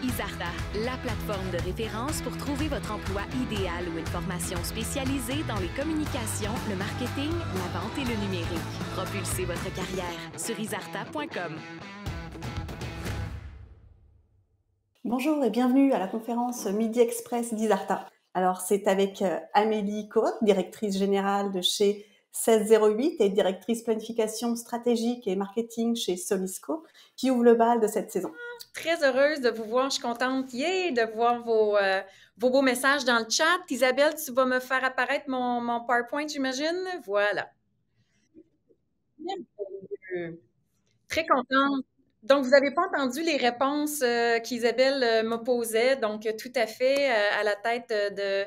Isarta, la plateforme de référence pour trouver votre emploi idéal ou une formation spécialisée dans les communications, le marketing, la vente et le numérique. Propulsez votre carrière sur isarta.com. Bonjour et bienvenue à la conférence Midi Express d'Isarta. Alors, c'est avec Amélie Coop, directrice générale de chez 1608 et directrice planification stratégique et marketing chez Solisco, qui ouvre le bal de cette saison. Très heureuse de vous voir. Je suis contente de voir vos beaux messages dans le chat. Isabelle, tu vas me faire apparaître mon PowerPoint, j'imagine? Voilà. Très contente. Donc, vous n'avez pas entendu les réponses qu'Isabelle me posait. Donc, tout à fait à la tête de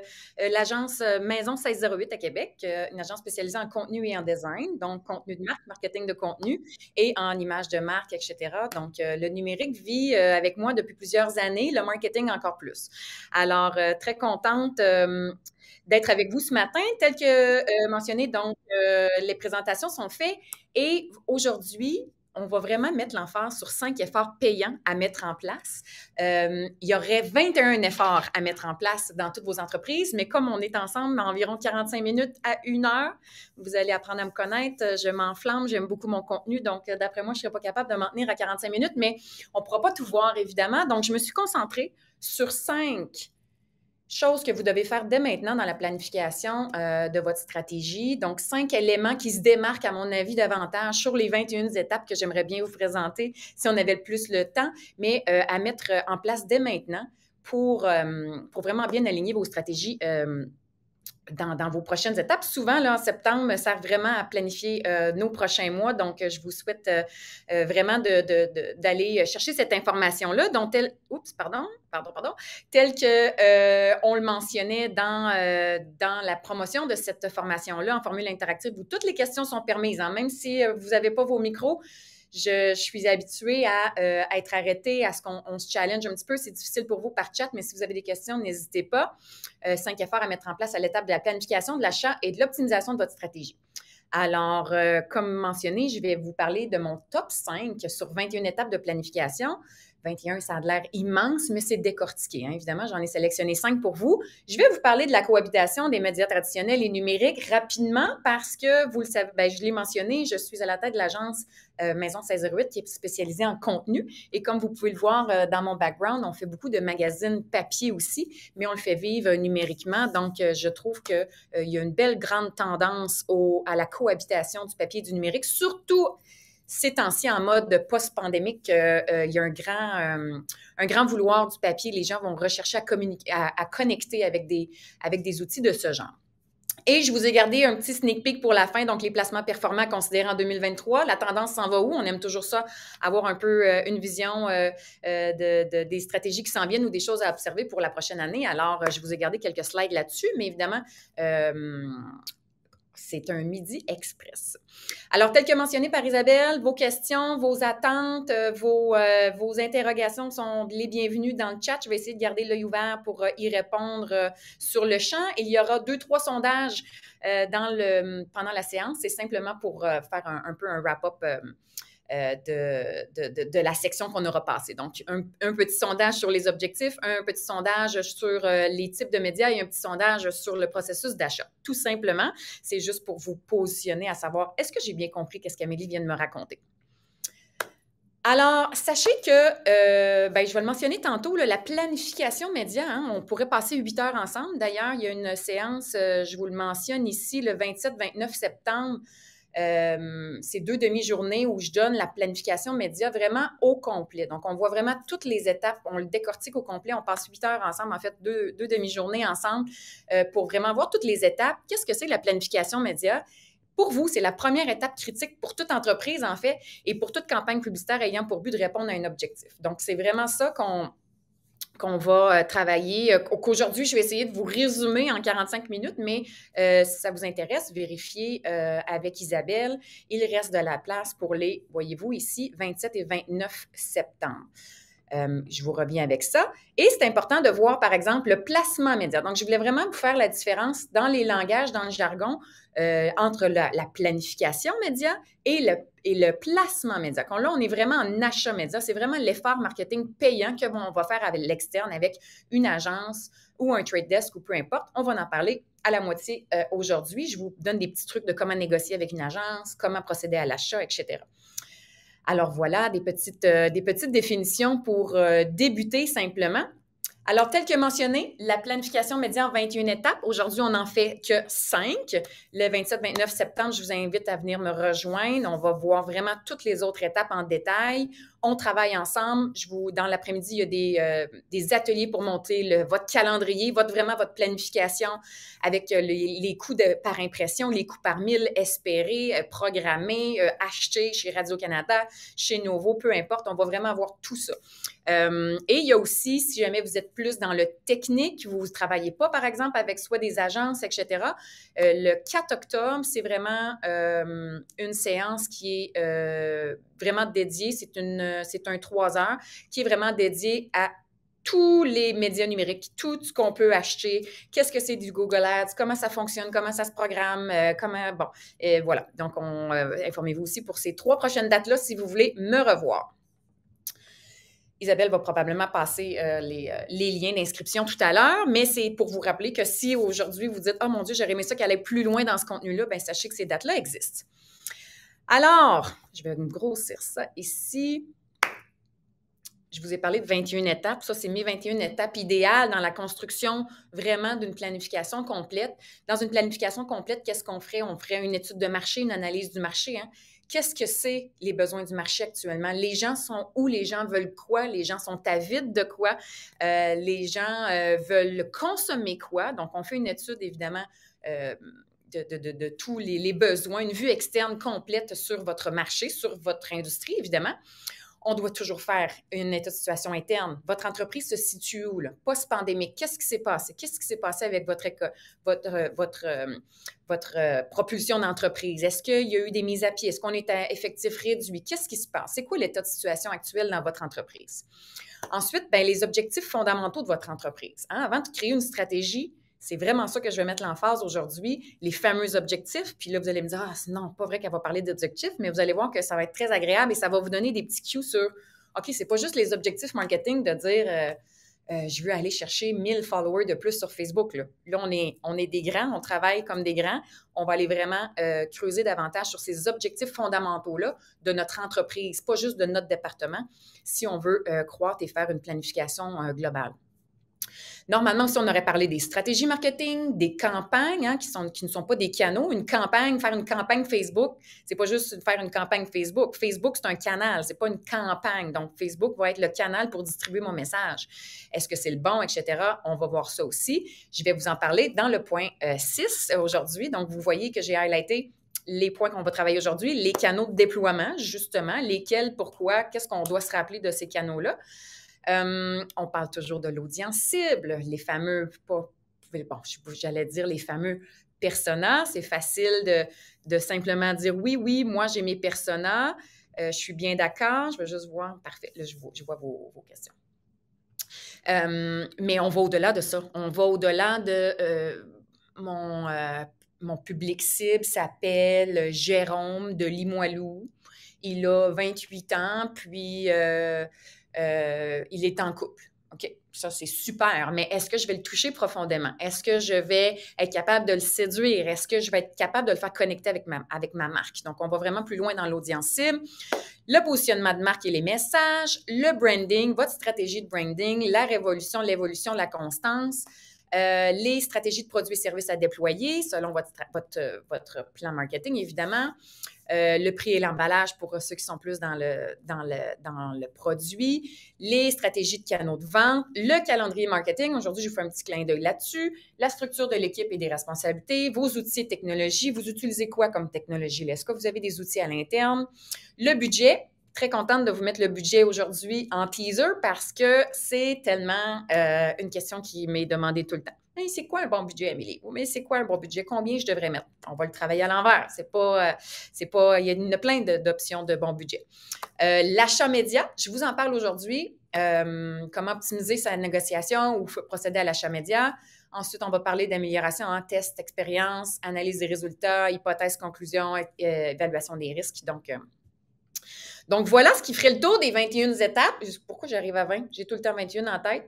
l'agence Maison 1608 à Québec, une agence spécialisée en contenu et en design, donc contenu de marque, marketing de contenu et en images de marque, etc. Donc, le numérique vit avec moi depuis plusieurs années, le marketing encore plus. Alors, très contente d'être avec vous ce matin. Tel que mentionné, donc, les présentations sont faites et aujourd'hui, on va vraiment mettre l'emphase sur 5 efforts payants à mettre en place. Il y aurait 21 efforts à mettre en place dans toutes vos entreprises, mais comme on est ensemble environ 45 minutes à 1 heure, vous allez apprendre à me connaître. Je m'enflamme, j'aime beaucoup mon contenu, donc d'après moi, je ne serais pas capable de m'en tenir à 45 minutes, mais on ne pourra pas tout voir, évidemment. Donc, je me suis concentrée sur 5 choses que vous devez faire dès maintenant dans la planification de votre stratégie. Donc, 5 éléments qui se démarquent, à mon avis, davantage sur les 21 étapes que j'aimerais bien vous présenter si on avait le plus le temps, mais à mettre en place dès maintenant pour vraiment bien aligner vos stratégies dans vos prochaines étapes. Souvent, là, en septembre, me sert vraiment à planifier nos prochains mois. Donc, je vous souhaite vraiment d'aller chercher cette information-là, dont telle que on le mentionnait dans la promotion de cette formation-là en formule interactive où toutes les questions sont permises. Hein. Même si vous n'avez pas vos micros, je suis habituée à être arrêtée, à ce qu'on se challenge un petit peu. C'est difficile pour vous par chat, mais si vous avez des questions, n'hésitez pas. 5 efforts à mettre en place à l'étape de la planification, de l'achat et de l'optimisation de votre stratégie. Alors, comme mentionné, je vais vous parler de mon top 5 sur 21 étapes de planification. 21, ça a l'air immense, mais c'est décortiqué. Hein. Évidemment, j'en ai sélectionné 5 pour vous. Je vais vous parler de la cohabitation des médias traditionnels et numériques rapidement parce que, vous le savez, je l'ai mentionné, je suis à la tête de l'agence Maison 1608 qui est spécialisée en contenu. Et comme vous pouvez le voir dans mon background, on fait beaucoup de magazines papier aussi, mais on le fait vivre numériquement. Donc, je trouve qu'il y a une belle grande tendance à la cohabitation du papier et du numérique, surtout ces temps-ci, en mode post-pandémique, il y a un grand vouloir du papier. Les gens vont rechercher à connecter avec des outils de ce genre. Et je vous ai gardé un petit sneak peek pour la fin, donc les placements performants considérés en 2023. La tendance s'en va où? On aime toujours ça, avoir un peu une vision des stratégies qui s'en viennent ou des choses à observer pour la prochaine année. Alors, je vous ai gardé quelques slides là-dessus, mais évidemment, c'est un Midi Express. Alors, tel que mentionné par Isabelle, vos questions, vos attentes, vos interrogations sont les bienvenues dans le chat. Je vais essayer de garder l'œil ouvert pour y répondre sur le champ. Il y aura 2-3 sondages pendant la séance. C'est simplement pour faire un peu un wrap-up de la section qu'on aura passée. Donc, un petit sondage sur les objectifs, un petit sondage sur les types de médias et un petit sondage sur le processus d'achat. Tout simplement, c'est juste pour vous positionner à savoir, est-ce que j'ai bien compris qu'est-ce qu'Amélie vient de me raconter? Alors, sachez que, je vais le mentionner tantôt, là, la planification média, hein, on pourrait passer 8 heures ensemble. D'ailleurs, il y a une séance, je vous le mentionne ici, le 27-29 septembre, c'est 2 demi-journées où je donne la planification média vraiment au complet. Donc, on voit vraiment toutes les étapes, on le décortique au complet, on passe 8 heures ensemble, en fait, deux demi-journées ensemble pour vraiment voir toutes les étapes. Qu'est-ce que c'est la planification média? Pour vous, c'est la première étape critique pour toute entreprise, en fait, et pour toute campagne publicitaire ayant pour but de répondre à un objectif. Donc, c'est vraiment ça qu'on va travailler, qu'aujourd'hui, je vais essayer de vous résumer en 45 minutes, mais si ça vous intéresse, vérifiez avec Isabelle. Il reste de la place pour les, voyez-vous ici, 27 et 29 septembre. Je vous reviens avec ça. Et c'est important de voir, par exemple, le placement média. Donc, je voulais vraiment vous faire la différence dans les langages, dans le jargon, entre la planification média et et le placement média. Là, on est vraiment en achat média. C'est vraiment l'effort marketing payant qu'on va faire avec l'externe, avec une agence ou un trade desk ou peu importe. On va en parler à la moitié aujourd'hui. Je vous donne des petits trucs de comment négocier avec une agence, comment procéder à l'achat, etc. Alors voilà, des petites définitions pour débuter simplement. Alors, tel que mentionné, la planification média en 21 étapes. Aujourd'hui, on n'en fait que 5. Le 27-29 septembre, je vous invite à venir me rejoindre. On va voir vraiment toutes les autres étapes en détail. On travaille ensemble. Dans l'après-midi, il y a des ateliers pour monter votre calendrier, vraiment votre planification avec les coûts par impression, les coûts par mille espérés, programmés, achetés chez Radio-Canada, chez Novo, peu importe. On va vraiment voir tout ça. Et il y a aussi, si jamais vous êtes plus dans le technique, vous ne travaillez pas, par exemple, avec soit des agences, etc., le 4 octobre, c'est vraiment une séance qui est vraiment dédiée. C'est un 3 heures qui est vraiment dédié à tous les médias numériques, tout ce qu'on peut acheter, qu'est-ce que c'est du Google Ads, comment ça fonctionne, comment ça se programme, voilà. Donc, informez-vous aussi pour ces 3 prochaines dates-là si vous voulez me revoir. Isabelle va probablement passer les liens d'inscription tout à l'heure, mais c'est pour vous rappeler que si aujourd'hui vous dites « Oh mon Dieu, j'aurais aimé ça qu'elle aille plus loin dans ce contenu-là », bien sachez que ces dates-là existent. Alors, je vais grossir ça ici. Je vous ai parlé de 21 étapes. Ça, c'est mes 21 étapes idéales dans la construction vraiment d'une planification complète. Dans une planification complète, qu'est-ce qu'on ferait? On ferait une étude de marché, une analyse du marché, hein? Qu'est-ce que c'est les besoins du marché actuellement? Les gens sont où? Les gens veulent quoi? Les gens sont avides de quoi? Les gens veulent consommer quoi? Donc, on fait une étude, évidemment, de tous les besoins, une vue externe complète sur votre marché, sur votre industrie, évidemment. On doit toujours faire une état de situation interne. Votre entreprise se situe où, là? Post-pandémique, qu'est-ce qui s'est passé? Qu'est-ce qui s'est passé avec votre propulsion d'entreprise? Est-ce qu'il y a eu des mises à pied? Est-ce qu'on est à effectif réduit? Qu'est-ce qui se passe? C'est quoi l'état de situation actuel dans votre entreprise? Ensuite, bien, les objectifs fondamentaux de votre entreprise. Hein? Avant de créer une stratégie, c'est vraiment ça que je vais mettre l'emphase aujourd'hui, les fameux objectifs. Puis là, vous allez me dire, non, pas vrai qu'elle va parler d'objectifs, mais vous allez voir que ça va être très agréable et ça va vous donner des petits cues sur, OK, c'est pas juste les objectifs marketing de dire, je veux aller chercher 1000 followers de plus sur Facebook. Là, on est des grands, on travaille comme des grands. On va aller vraiment creuser davantage sur ces objectifs fondamentaux-là de notre entreprise, pas juste de notre département, si on veut croître et faire une planification globale. Normalement, si on aurait parlé des stratégies marketing, des campagnes hein, qui ne sont pas des canaux, faire une campagne Facebook, c'est pas juste faire une campagne Facebook. Facebook, c'est un canal, c'est pas une campagne. Donc, Facebook va être le canal pour distribuer mon message. Est-ce que c'est le bon, etc.? On va voir ça aussi. Je vais vous en parler dans le point 6 aujourd'hui. Donc, vous voyez que j'ai highlighté les points qu'on va travailler aujourd'hui, les canaux de déploiement, justement, lesquels, pourquoi, qu'est-ce qu'on doit se rappeler de ces canaux-là. On parle toujours de l'audience cible, les fameux, j'allais dire les fameux personas. C'est facile de simplement dire oui, moi j'ai mes personas, je suis bien d'accord, je vais juste voir, parfait, là je vois vos questions. Mais on va au-delà de ça, on va au-delà de mon public cible s'appelle Jérôme de Limoilou, il a 28 ans, puis il est en couple. OK, ça, c'est super, mais est-ce que je vais le toucher profondément? Est-ce que je vais être capable de le séduire? Est-ce que je vais être capable de le faire connecter avec ma marque? Donc, on va vraiment plus loin dans l'audience cible. Le positionnement de marque et les messages, le branding, votre stratégie de branding, la révolution, l'évolution, la constance, les stratégies de produits et services à déployer selon votre plan marketing, évidemment. Le prix et l'emballage pour ceux qui sont plus dans le produit, les stratégies de canaux de vente, le calendrier marketing. Aujourd'hui, je vous fais un petit clin d'œil là-dessus. La structure de l'équipe et des responsabilités, vos outils et technologies. Vous utilisez quoi comme technologie? Est-ce que vous avez des outils à l'interne? Le budget. Très contente de vous mettre le budget aujourd'hui en teaser parce que c'est tellement une question qui m'est demandée tout le temps. Hey, c'est quoi un bon budget, Amélie? Mais c'est quoi un bon budget? Combien je devrais mettre? On va le travailler à l'envers. Il y a plein d'options de bon budget. L'achat média, je vous en parle aujourd'hui. Comment optimiser sa négociation ou procéder à l'achat média. Ensuite, on va parler d'amélioration en test, expérience, analyse des résultats, hypothèse, conclusion, évaluation des risques. Donc, Donc, voilà ce qui ferait le tour des 21 étapes. Pourquoi j'arrive à 20? J'ai tout le temps 21 en tête.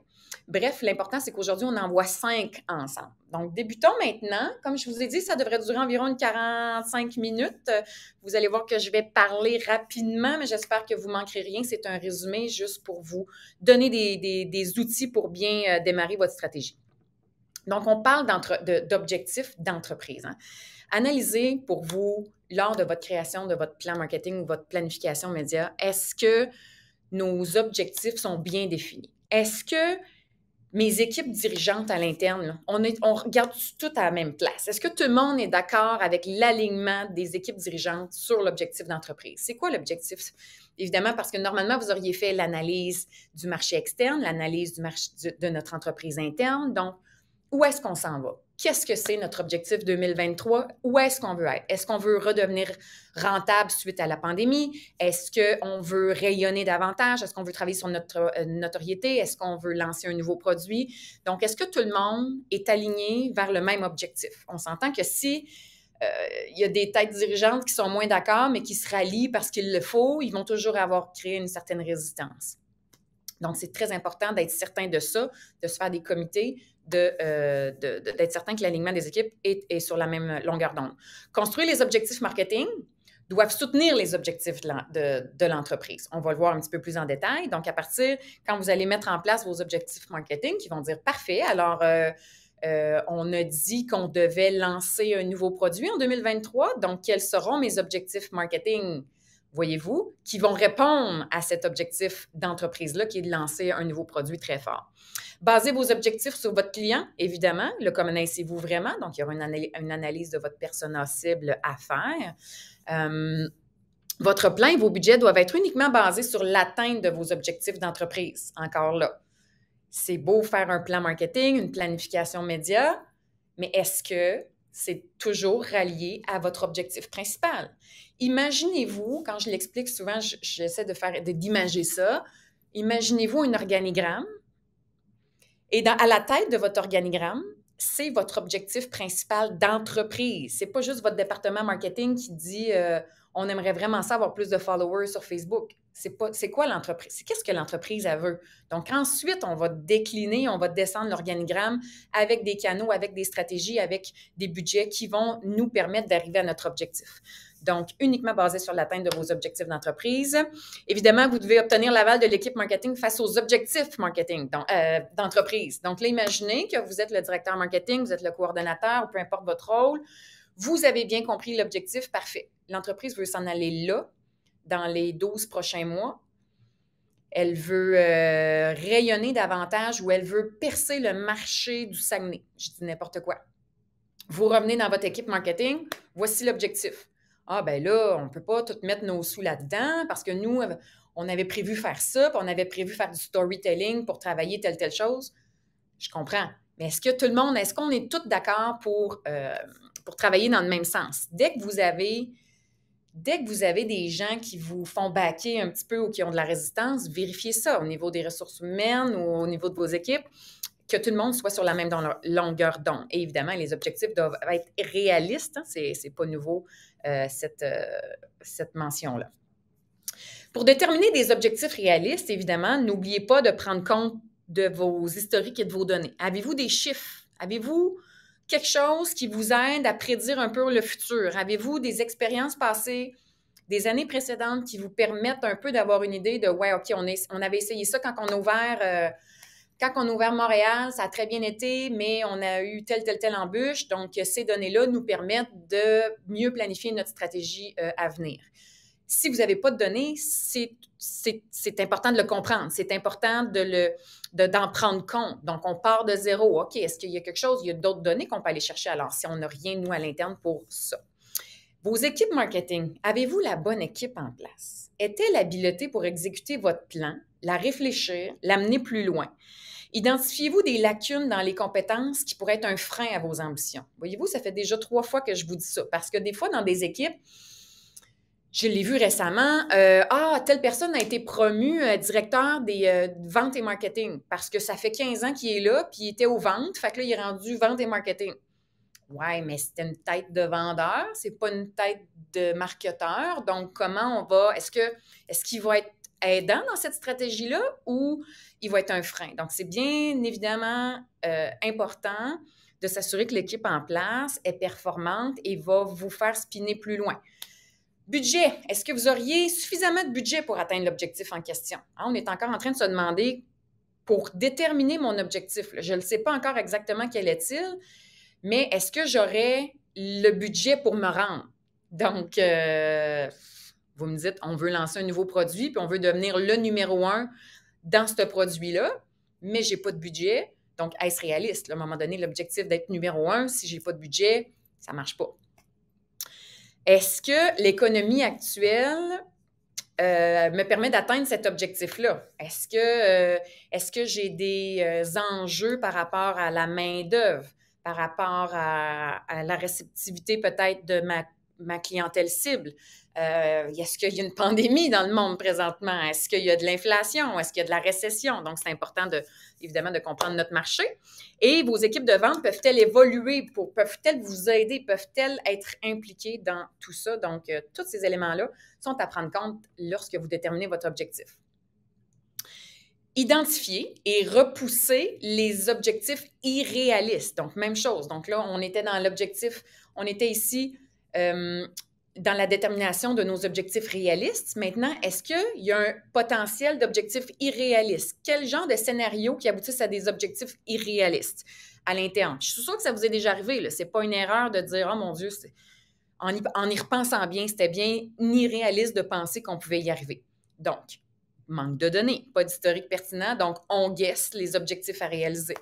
Bref, l'important, c'est qu'aujourd'hui, on en voit 5 ensemble. Donc, débutons maintenant. Comme je vous ai dit, ça devrait durer environ 45 minutes. Vous allez voir que je vais parler rapidement, mais j'espère que vous ne manquerez rien. C'est un résumé juste pour vous donner des outils pour bien démarrer votre stratégie. Donc, on parle d'objectifs d'entreprise. Hein. Analysez pour vous, lors de votre création de votre plan marketing ou votre planification média, est-ce que nos objectifs sont bien définis? Est-ce que mes équipes dirigeantes à l'interne, on regarde tout à la même place? Est-ce que tout le monde est d'accord avec l'alignement des équipes dirigeantes sur l'objectif d'entreprise? C'est quoi l'objectif? Évidemment, parce que normalement, vous auriez fait l'analyse du marché externe, l'analyse de notre entreprise interne. Donc, où est-ce qu'on s'en va? Qu'est-ce que c'est notre objectif 2023? Où est-ce qu'on veut être? Est-ce qu'on veut redevenir rentable suite à la pandémie? Est-ce qu'on veut rayonner davantage? Est-ce qu'on veut travailler sur notre notoriété? Est-ce qu'on veut lancer un nouveau produit? Donc, est-ce que tout le monde est aligné vers le même objectif? On s'entend que si il y a des têtes dirigeantes qui sont moins d'accord, mais qui se rallient parce qu'il le faut, ils vont toujours avoir créé une certaine résistance. Donc, c'est très important d'être certain de ça, de se faire des comités, d'être certain que l'alignement des équipes est sur la même longueur d'onde. Construire les objectifs marketing doivent soutenir les objectifs de l'entreprise. On va le voir un petit peu plus en détail. Donc, à partir, quand vous allez mettre en place vos objectifs marketing, qui vont dire « Parfait, alors on a dit qu'on devait lancer un nouveau produit en 2023, donc quels seront mes objectifs marketing? » Voyez-vous, qui vont répondre à cet objectif d'entreprise-là qui est de lancer un nouveau produit très fort. Basez vos objectifs sur votre client, évidemment. Le connaissez-vous vraiment? Donc, il y aura une analyse de votre persona cible à faire. Votre plan et vos budgets doivent être uniquement basés sur l'atteinte de vos objectifs d'entreprise. Encore là, c'est beau faire un plan marketing, une planification média, mais est-ce que c'est toujours rallié à votre objectif principal? Imaginez-vous, quand je l'explique souvent, j'essaie d'imager ça. Imaginez-vous un organigramme et à la tête de votre organigramme, c'est votre objectif principal d'entreprise. C'est pas juste votre département marketing qui dit on aimerait vraiment ça avoir plus de followers sur Facebook. C'est quoi l'entreprise? C'est qu'est-ce que l'entreprise elle veut? Donc ensuite, on va décliner, on va descendre l'organigramme avec des canaux, avec des stratégies, avec des budgets qui vont nous permettre d'arriver à notre objectif. Donc, uniquement basé sur l'atteinte de vos objectifs d'entreprise. Évidemment, vous devez obtenir l'aval de l'équipe marketing face aux objectifs marketing d'entreprise. Donc là, imaginez que vous êtes le directeur marketing, vous êtes le coordonnateur, ou peu importe votre rôle. Vous avez bien compris l'objectif, parfait. L'entreprise veut s'en aller là, dans les 12 prochains mois. Elle veut rayonner davantage ou elle veut percer le marché du Saguenay. Je dis n'importe quoi. Vous revenez dans votre équipe marketing, voici l'objectif. Ah, ben là, on ne peut pas tout mettre nos sous là-dedans parce que nous, on avait prévu faire ça, puis on avait prévu faire du storytelling pour travailler telle chose. Je comprends. Mais est-ce qu'on est tous d'accord pour travailler dans le même sens? Dès que vous avez des gens qui vous font backer un petit peu ou qui ont de la résistance, vérifiez ça au niveau des ressources humaines ou au niveau de vos équipes, que tout le monde soit sur la même longueur d'onde. Et évidemment, les objectifs doivent être réalistes. Hein? C'est pas nouveau, cette mention-là. Pour déterminer des objectifs réalistes, évidemment, n'oubliez pas de prendre compte de vos historiques et de vos données. Avez-vous des chiffres? Avez-vous quelque chose qui vous aide à prédire un peu le futur? Avez-vous des expériences passées, des années précédentes qui vous permettent un peu d'avoir une idée de « ouais, OK, on avait essayé ça quand on a ouvert... Quand on a ouvert Montréal, ça a très bien été, mais on a eu telle embûche. Donc, ces données-là nous permettent de mieux planifier notre stratégie à venir. Si vous n'avez pas de données, c'est important de le comprendre. C'est important d'en prendre compte. Donc, on part de zéro. OK, est-ce qu'il y a quelque chose? Il y a d'autres données qu'on peut aller chercher. Alors, si on n'a rien, nous, à l'interne pour ça. Vos équipes marketing, avez-vous la bonne équipe en place? Est-elle habilitée pour exécuter votre plan, la réfléchir, l'amener plus loin? Identifiez-vous des lacunes dans les compétences qui pourraient être un frein à vos ambitions? Voyez-vous, ça fait déjà 3 fois que je vous dis ça. Parce que des fois, dans des équipes, je l'ai vu récemment, telle personne a été promue directeur des ventes et marketing parce que ça fait 15 ans qu'il est là, puis il était aux ventes, fait que là, il est rendu vente et marketing. Ouais, mais c'était une tête de vendeur, c'est pas une tête de marketeur. Donc, comment on va, est-ce qu'il va être aidant dans cette stratégie-là ou il va être un frein? Donc, c'est bien évidemment important de s'assurer que l'équipe en place est performante et va vous faire spinner plus loin. Budget, est-ce que vous auriez suffisamment de budget pour atteindre l'objectif en question? Hein, on est encore en train de se demander, pour déterminer mon objectif, là, je ne sais pas encore exactement quel est-il, mais est-ce que j'aurais le budget pour me rendre? Donc, vous me dites, on veut lancer un nouveau produit, puis on veut devenir le numéro 1 dans ce produit-là, mais je n'ai pas de budget. Donc, est-ce réaliste? Là, à un moment donné, l'objectif d'être numéro 1, si je n'ai pas de budget, ça ne marche pas. Est-ce que l'économie actuelle me permet d'atteindre cet objectif-là? Est-ce que j'ai des enjeux par rapport à la main-d'œuvre, par rapport à la réceptivité peut-être de ma clientèle cible? Est-ce qu'il y a une pandémie dans le monde présentement? Est-ce qu'il y a de l'inflation? Est-ce qu'il y a de la récession? Donc, c'est important, évidemment, de comprendre notre marché. Et vos équipes de vente peuvent-elles évoluer? Peuvent-elles vous aider? Peuvent-elles être impliquées dans tout ça? Donc, tous ces éléments-là sont à prendre compte lorsque vous déterminez votre objectif. Identifier et repousser les objectifs irréalistes. Donc, même chose. Donc là, on était dans l'objectif, on était ici dans la détermination de nos objectifs réalistes. Maintenant, est-ce qu'il y a un potentiel d'objectifs irréalistes? Quel genre de scénario qui aboutissent à des objectifs irréalistes à l'interne? Je suis sûre que ça vous est déjà arrivé. Ce n'est pas une erreur de dire « Oh mon Dieu, en y repensant bien, c'était bien irréaliste de penser qu'on pouvait y arriver. » Donc, manque de données, pas d'historique pertinent, donc on guesse les objectifs à réaliser.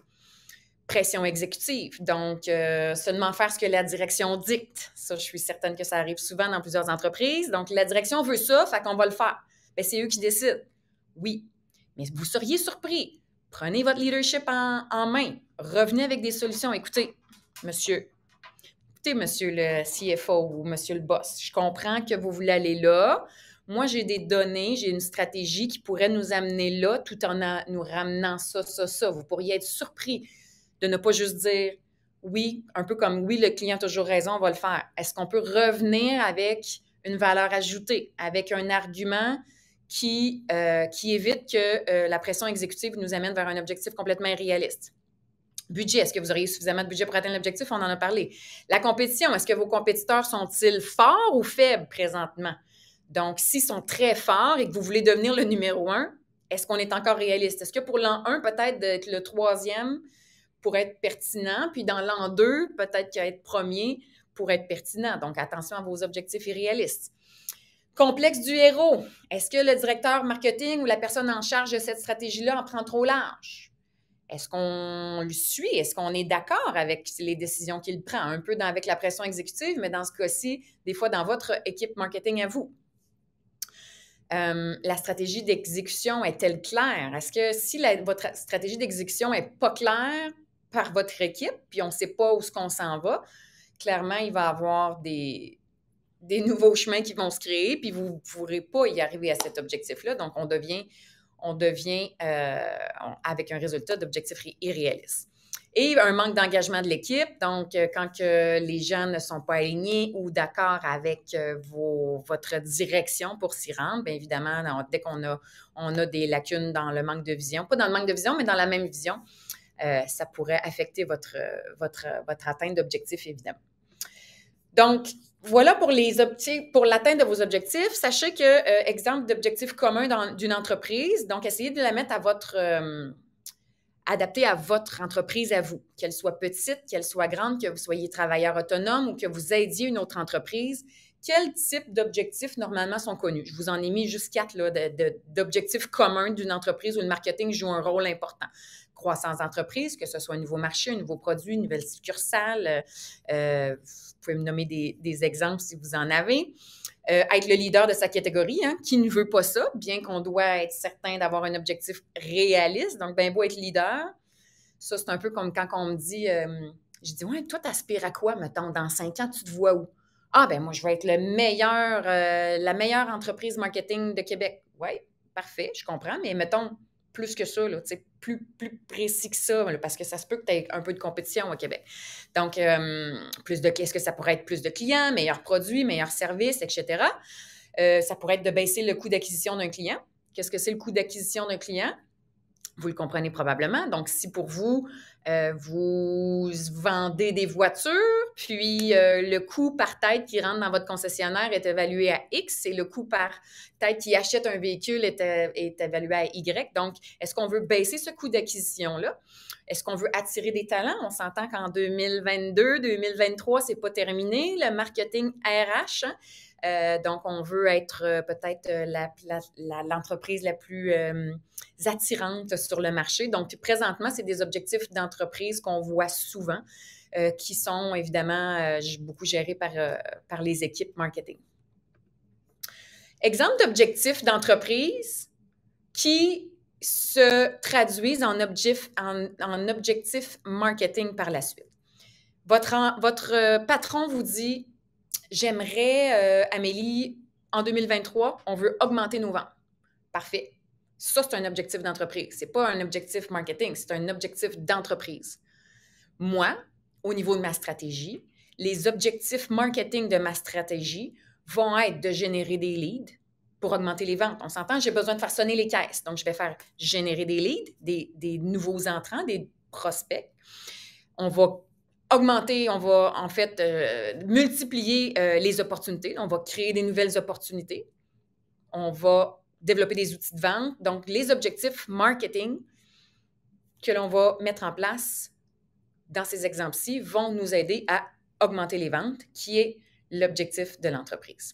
Pression exécutive, donc seulement faire ce que la direction dicte. Ça, je suis certaine que ça arrive souvent dans plusieurs entreprises. Donc, la direction veut ça, fait qu'on va le faire. Bien, c'est eux qui décident. Oui, mais vous seriez surpris. Prenez votre leadership en main. Revenez avec des solutions. Écoutez, monsieur le CFO ou monsieur le boss, je comprends que vous voulez aller là. Moi, j'ai des données, j'ai une stratégie qui pourrait nous amener là tout en nous ramenant ça. Vous pourriez être surpris de ne pas juste dire oui, un peu comme oui, le client a toujours raison, on va le faire. Est-ce qu'on peut revenir avec une valeur ajoutée, avec un argument qui évite que la pression exécutive nous amène vers un objectif complètement irréaliste? Budget, est-ce que vous auriez suffisamment de budget pour atteindre l'objectif? On en a parlé. La compétition, est-ce que vos compétiteurs sont-ils forts ou faibles présentement? Donc, s'ils sont très forts et que vous voulez devenir le numéro 1, est-ce qu'on est encore réaliste? Est-ce que pour l'an 1, peut-être d'être le 3e pour être pertinent, puis dans l'an 2, peut-être qu'être premier pour être pertinent. Donc, attention à vos objectifs irréalistes. Complexe du héros. Est-ce que le directeur marketing ou la personne en charge de cette stratégie-là en prend trop large? Est-ce qu'on le suit? Est-ce qu'on est d'accord avec les décisions qu'il prend? Un peu avec la pression exécutive, mais dans ce cas-ci, des fois dans votre équipe marketing à vous. La stratégie d'exécution est-elle claire? Est-ce que si votre stratégie d'exécution n'est pas claire par votre équipe, puis on ne sait pas où est-ce qu'on s'en va, clairement, il va y avoir des nouveaux chemins qui vont se créer, puis vous ne pourrez pas y arriver à cet objectif-là. Donc, on devient avec un résultat d'objectif irréaliste. Et un manque d'engagement de l'équipe. Donc, quand les gens ne sont pas alignés ou d'accord avec votre direction pour s'y rendre, bien évidemment, dès qu'on a des lacunes dans le manque de vision, pas dans le manque de vision, mais dans la même vision, ça pourrait affecter votre atteinte d'objectifs, évidemment. Donc, voilà pour l'atteinte de vos objectifs. Sachez que, exemple d'objectif commun d'une entreprise, donc essayez de la mettre adaptée à votre entreprise à vous, qu'elle soit petite, qu'elle soit grande, que vous soyez travailleur autonome ou que vous aidiez une autre entreprise. Quel type d'objectifs normalement sont connus? Je vous en ai mis juste 4 d'objectifs communs d'une entreprise où le marketing joue un rôle important. Croissance d'entreprise, que ce soit un nouveau marché, un nouveau produit, une nouvelle succursale. Vous pouvez me nommer des exemples si vous en avez. Être le leader de sa catégorie, hein, qui ne veut pas ça, bien qu'on doit être certain d'avoir un objectif réaliste. Donc, bien beau être leader. Ça, c'est un peu comme quand on me dit, je dis, ouais, toi, tu aspires à quoi, mettons, dans 5 ans, tu te vois où? Ah, ben moi, je vais être la meilleure entreprise marketing de Québec. Oui, parfait, je comprends, mais mettons, plus que ça, là, plus précis que ça, là, parce que ça se peut que tu aies un peu de compétition au Québec. Donc, est-ce que ça pourrait être plus de clients, meilleurs produits, meilleurs services, etc. Ça pourrait être de baisser le coût d'acquisition d'un client. Qu'est-ce que c'est le coût d'acquisition d'un client? Vous le comprenez probablement. Donc, si pour vous, vous vendez des voitures, puis le coût par tête qui rentre dans votre concessionnaire est évalué à X et le coût par tête qui achète un véhicule est évalué à Y. Donc, est-ce qu'on veut baisser ce coût d'acquisition-là? Est-ce qu'on veut attirer des talents? On s'entend qu'en 2022, 2023, c'est pas terminé, le marketing RH. Donc, on veut être peut-être l'entreprise la plus attirante sur le marché. Donc, présentement, c'est des objectifs d'entreprise qu'on voit souvent, qui sont évidemment beaucoup gérés par les équipes marketing. Exemple d'objectifs d'entreprise qui se traduisent en objectifs marketing par la suite. Votre patron vous dit: j'aimerais, Amélie, en 2023, on veut augmenter nos ventes. Parfait. Ça, c'est un objectif d'entreprise. Ce n'est pas un objectif marketing, c'est un objectif d'entreprise. Moi, au niveau de ma stratégie, les objectifs marketing de ma stratégie vont être de générer des leads pour augmenter les ventes. On s'entend, j'ai besoin de faire sonner les caisses. Donc, je vais faire générer des leads, des nouveaux entrants, des prospects. On va augmenter, on va en fait multiplier les opportunités. On va créer des nouvelles opportunités. On va développer des outils de vente. Donc, les objectifs marketing que l'on va mettre en place dans ces exemples-ci vont nous aider à augmenter les ventes, qui est l'objectif de l'entreprise.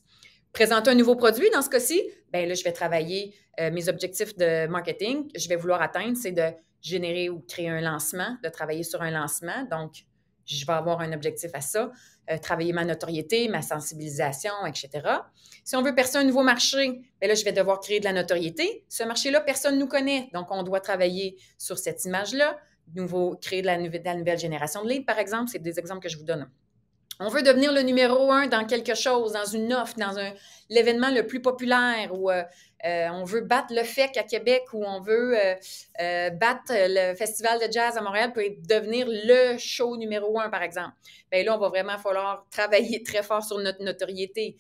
Présenter un nouveau produit, dans ce cas-ci, bien là, je vais travailler mes objectifs de marketing. Je vais vouloir atteindre, c'est de générer ou créer un lancement, de travailler sur un lancement. Donc, je vais avoir un objectif à ça, travailler ma notoriété, ma sensibilisation, etc. Si on veut percer un nouveau marché, bien là, je vais devoir créer de la notoriété. Ce marché-là, personne ne nous connaît. Donc, on doit travailler sur cette image-là, créer de la nouvelle génération de leads, par exemple. C'est des exemples que je vous donne. On veut devenir le numéro 1 dans quelque chose, dans une offre, dans l'événement le plus populaire, ou on veut battre le FEC à Québec, ou on veut battre le Festival de jazz à Montréal pour devenir le show numéro 1, par exemple. Bien là, on va vraiment falloir travailler très fort sur notre notoriété,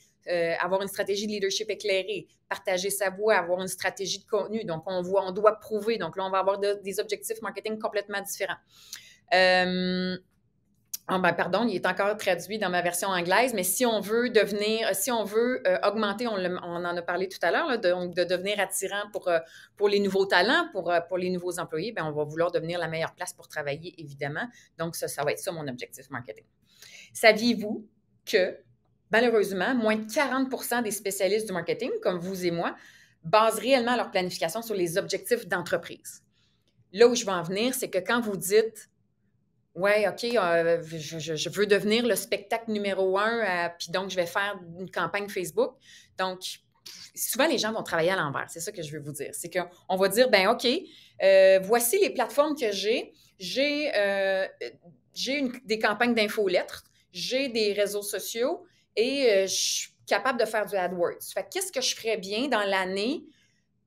avoir une stratégie de leadership éclairée, partager sa voix, avoir une stratégie de contenu. Donc, on doit prouver. Donc là, on va avoir des objectifs marketing complètement différents. Il est encore traduit dans ma version anglaise, mais si on veut augmenter, on en a parlé tout à l'heure, là, de devenir attirant pour les nouveaux talents, pour les nouveaux employés, bien, on va vouloir devenir la meilleure place pour travailler, évidemment. Donc, ça va être ça, mon objectif marketing. Saviez-vous que, malheureusement, moins de 40% des spécialistes du marketing, comme vous et moi, basent réellement leur planification sur les objectifs d'entreprise? Là où je veux en venir, c'est que quand vous dites: ouais, OK, je veux devenir le spectacle numéro 1, puis donc je vais faire une campagne Facebook. Donc, souvent, les gens vont travailler à l'envers. C'est ça que je veux vous dire. C'est qu'on va dire, ben OK, voici les plateformes que j'ai. J'ai des campagnes d'infolettres, j'ai des réseaux sociaux et je suis capable de faire du AdWords. Fait qu'est-ce que je ferais bien dans l'année